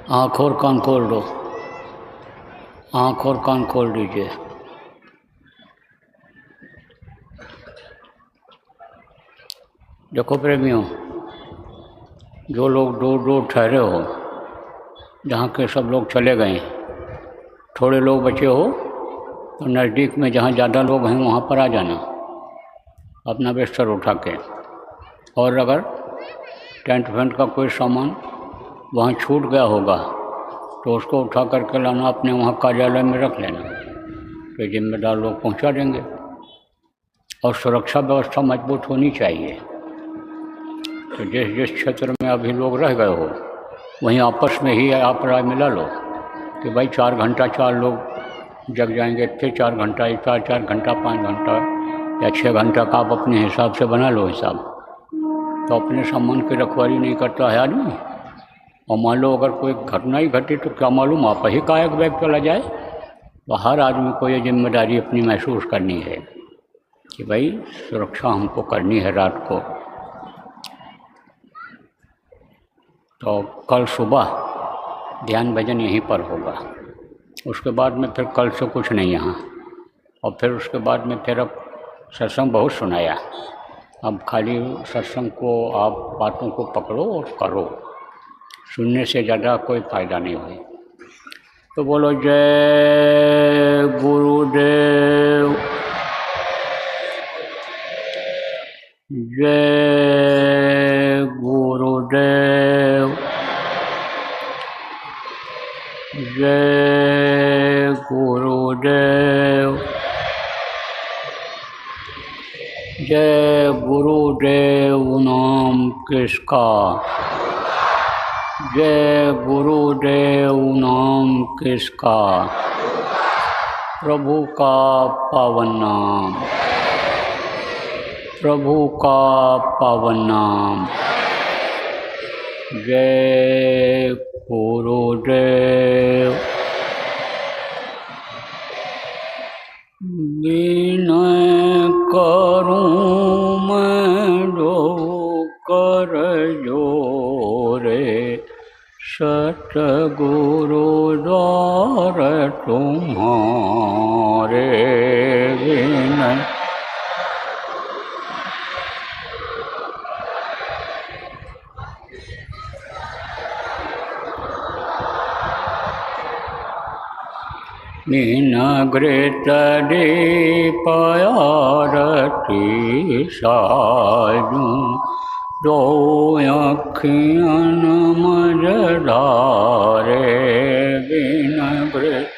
आँख और कान खोल दो, आँख और कान खोल दीजिए। देखो प्रेमियों, जो लोग दूर दूर ठहरे हो, जहाँ के सब लोग चले गए, थोड़े लोग बचे हो तो नज़दीक में जहाँ ज़्यादा लोग हैं वहाँ पर आ जाना अपना बिस्तर उठा के। और अगर टेंट वेंट का कोई सामान वहाँ छूट गया होगा तो उसको उठा करके लाना, अपने वहाँ कार्यालय में रख लेना, तो जिम्मेदार लोग पहुँचा देंगे। और सुरक्षा व्यवस्था मजबूत होनी चाहिए। तो जिस जिस क्षेत्र में अभी लोग रह गए हो वहीं आपस में ही आप राय मिला लो कि भाई 4 घंटा 4 लोग जग जाएंगे, फिर 4 घंटा, 4 घंटा, 5 घंटा या 6 घंटा का आप अपने हिसाब से बना लो हिसाब। तो अपने सामान की रखवाली नहीं करता है आदमी, और मान लो अगर कोई घटना ही घटी तो क्या मालूम आप ही का एक बैग चला जाए। तो हर आदमी को ये जिम्मेदारी अपनी महसूस करनी है कि भाई सुरक्षा हमको करनी है रात को। तो कल सुबह ध्यान भजन यहीं पर होगा, उसके बाद में फिर कल से कुछ नहीं यहाँ, और फिर उसके बाद में फिर अब सत्संग बहुत सुनाया, अब खाली सत्संग को आप बातों को पकड़ो और करो, सुनने से ज़्यादा कोई फ़ायदा नहीं हुई। तो बोलो जय गुरुदेव, जय गुरुदेव, जय गुरुदेव, जय गुरुदेव नाम किसका, जय गुरुदेव नाम किसका, प्रभु का पावन नाम, प्रभु का पावन नाम। जय गुरुदेव। विनय करूं मैं दो कर जोरे, सतगुरु द्वार तुम्हारे। विनय मीनाग्रत दीपयारती साजू, दो अखियन मझधारे। मीनाग्रत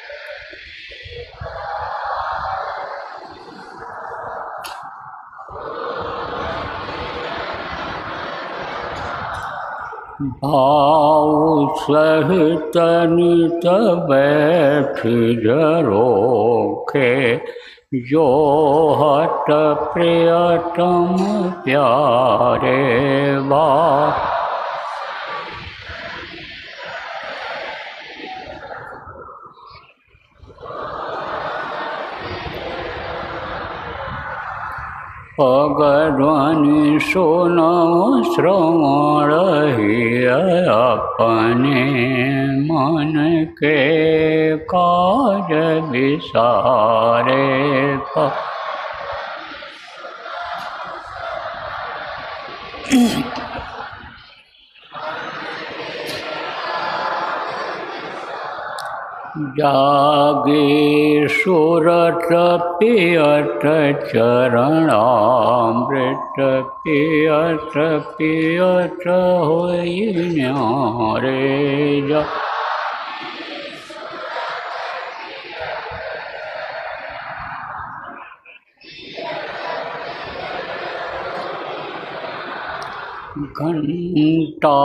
भाव सहित नित बैठी झरोखे, जो हट प्रियतम प्यारे। भाव पगध्वनि सुनो श्रवण ही अपने, मन के काज विसारे। जागे सुरत पियत चरणामृत, पियत पियत होई न्यारे। घंटा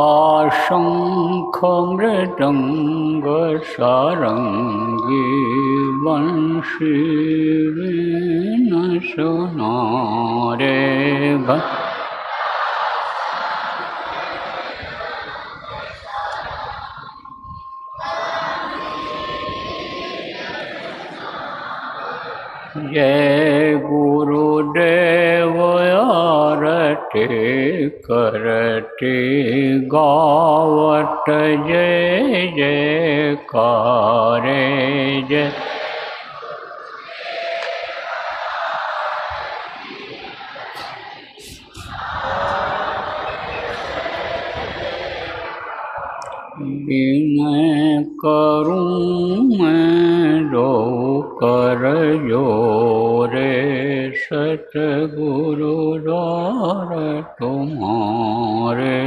शंख मृदंग सारंगी, बंशी वीण सुनारे। जय गुरुदेव आरती करते करते गावत जय जयकार जय। विनय करूं मैं दो कर जोरे, सतगुरु द्वार तुम्हारे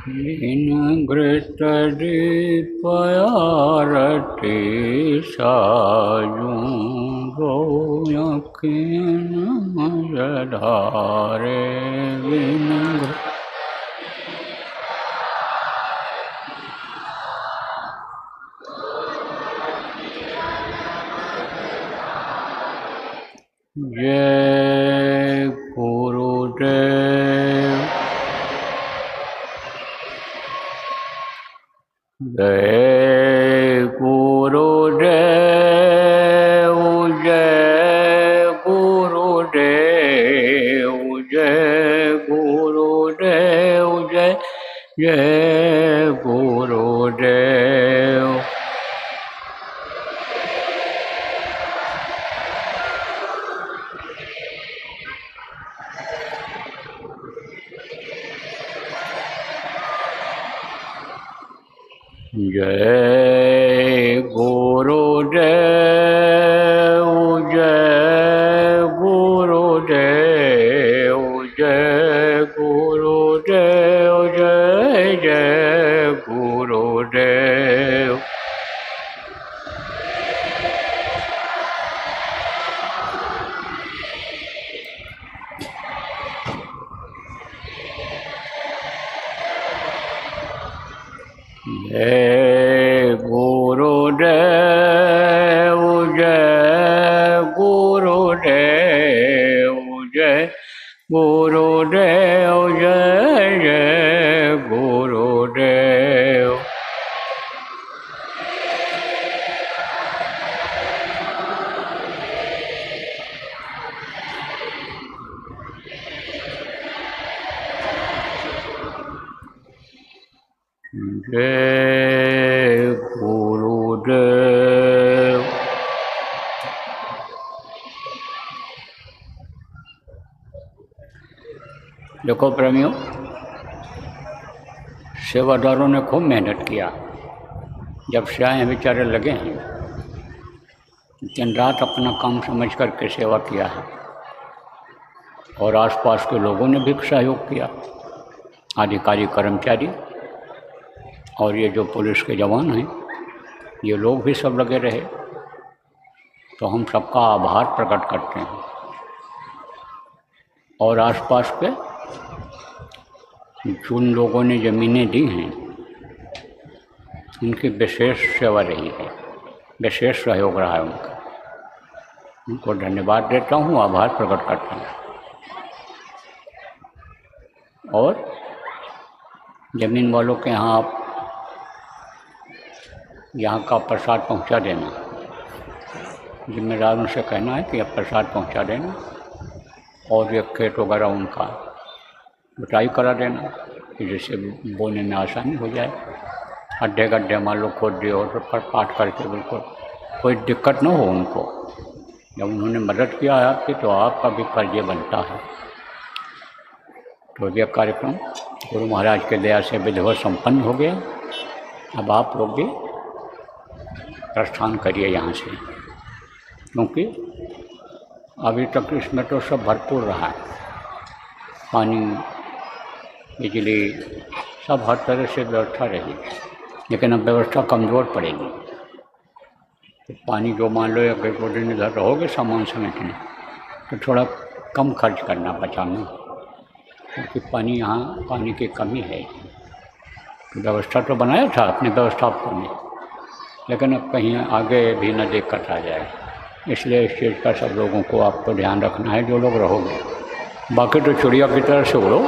बिन घृत दीप आरती साजूं, गोयकीन मजधारे बिन जय गुरुदेव जय गुरुदेव जय गुरुदेव जय गुरुदेव जय जय गुरुदेव। जय गुरुदेव जय गुरुदेव जय गुरुदेव जय जय गुरुदेव। जय गुरुदेव जय गुरुदेव जय गुरुदेव जय जय गुरुदेव। जय गुरुदेव। देखो प्रेमियों, सेवादारों ने खूब मेहनत किया। जब से आए बेचारे लगे हैं, दिन रात अपना काम समझ करके सेवा किया है और आसपास के लोगों ने भी सहयोग किया, अधिकारी कर्मचारी और ये जो पुलिस के जवान हैं, ये लोग भी सब लगे रहे। तो हम सबका आभार प्रकट करते हैं और आसपास के जिन लोगों ने ज़मीनें दी हैं उनकी विशेष सेवा रही है, विशेष सहयोग रहा है उनका। उनको धन्यवाद देता हूँ, आभार प्रकट करता हूँ। और ज़मीन वालों के यहाँ आप यहाँ का प्रसाद पहुँचा देना, जिम्मेदारों से कहना है कि आप प्रसाद पहुँचा देना और ये खेत वगैरह उनका जुताई करा देना कि जिससे बोने में आसानी हो जाए। गड्ढे गड्ढे मान लो खोद दिए और पर पाट करके बिल्कुल कोई दिक्कत न हो उनको। जब उन्होंने मदद किया है आपकी, तो आपका भी फर्ज ये बनता है। तो यह कार्यक्रम गुरु महाराज के दया से विधिवत संपन्न हो गया। अब आप लोग भी प्रस्थान करिए यहाँ से, क्योंकि अभी तक इसमें तो सब भरपूर रहा है। पानी, बिजली, सब हर तरह से व्यवस्था रही, लेकिन अब व्यवस्था कमज़ोर पड़ेगी। तो पानी जो मान लो एक दो दिन इधर रहोगे सामान समेटने, तो थोड़ा कम खर्च करना बचाना, क्योंकि पानी यहाँ पानी की कमी है। तो व्यवस्था तो बनाया था अपने व्यवस्थापकों ने, लेकिन अब कहीं आगे भी न दिक्कत आ जाए, इसलिए इस चीज़ का सब लोगों को आपको ध्यान रखना है जो लोग रहोगे। बाकी तो चिड़िया की तरह से उड़ो,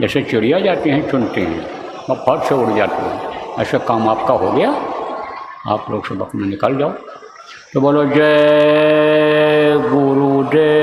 जैसे चिड़िया जाती हैं चुनती हैं, और फट से उड़ जाते हैं। ऐसा काम आपका हो गया, आप लोग सब अपना निकल जाओ। तो बोलो जय गुरुदेव।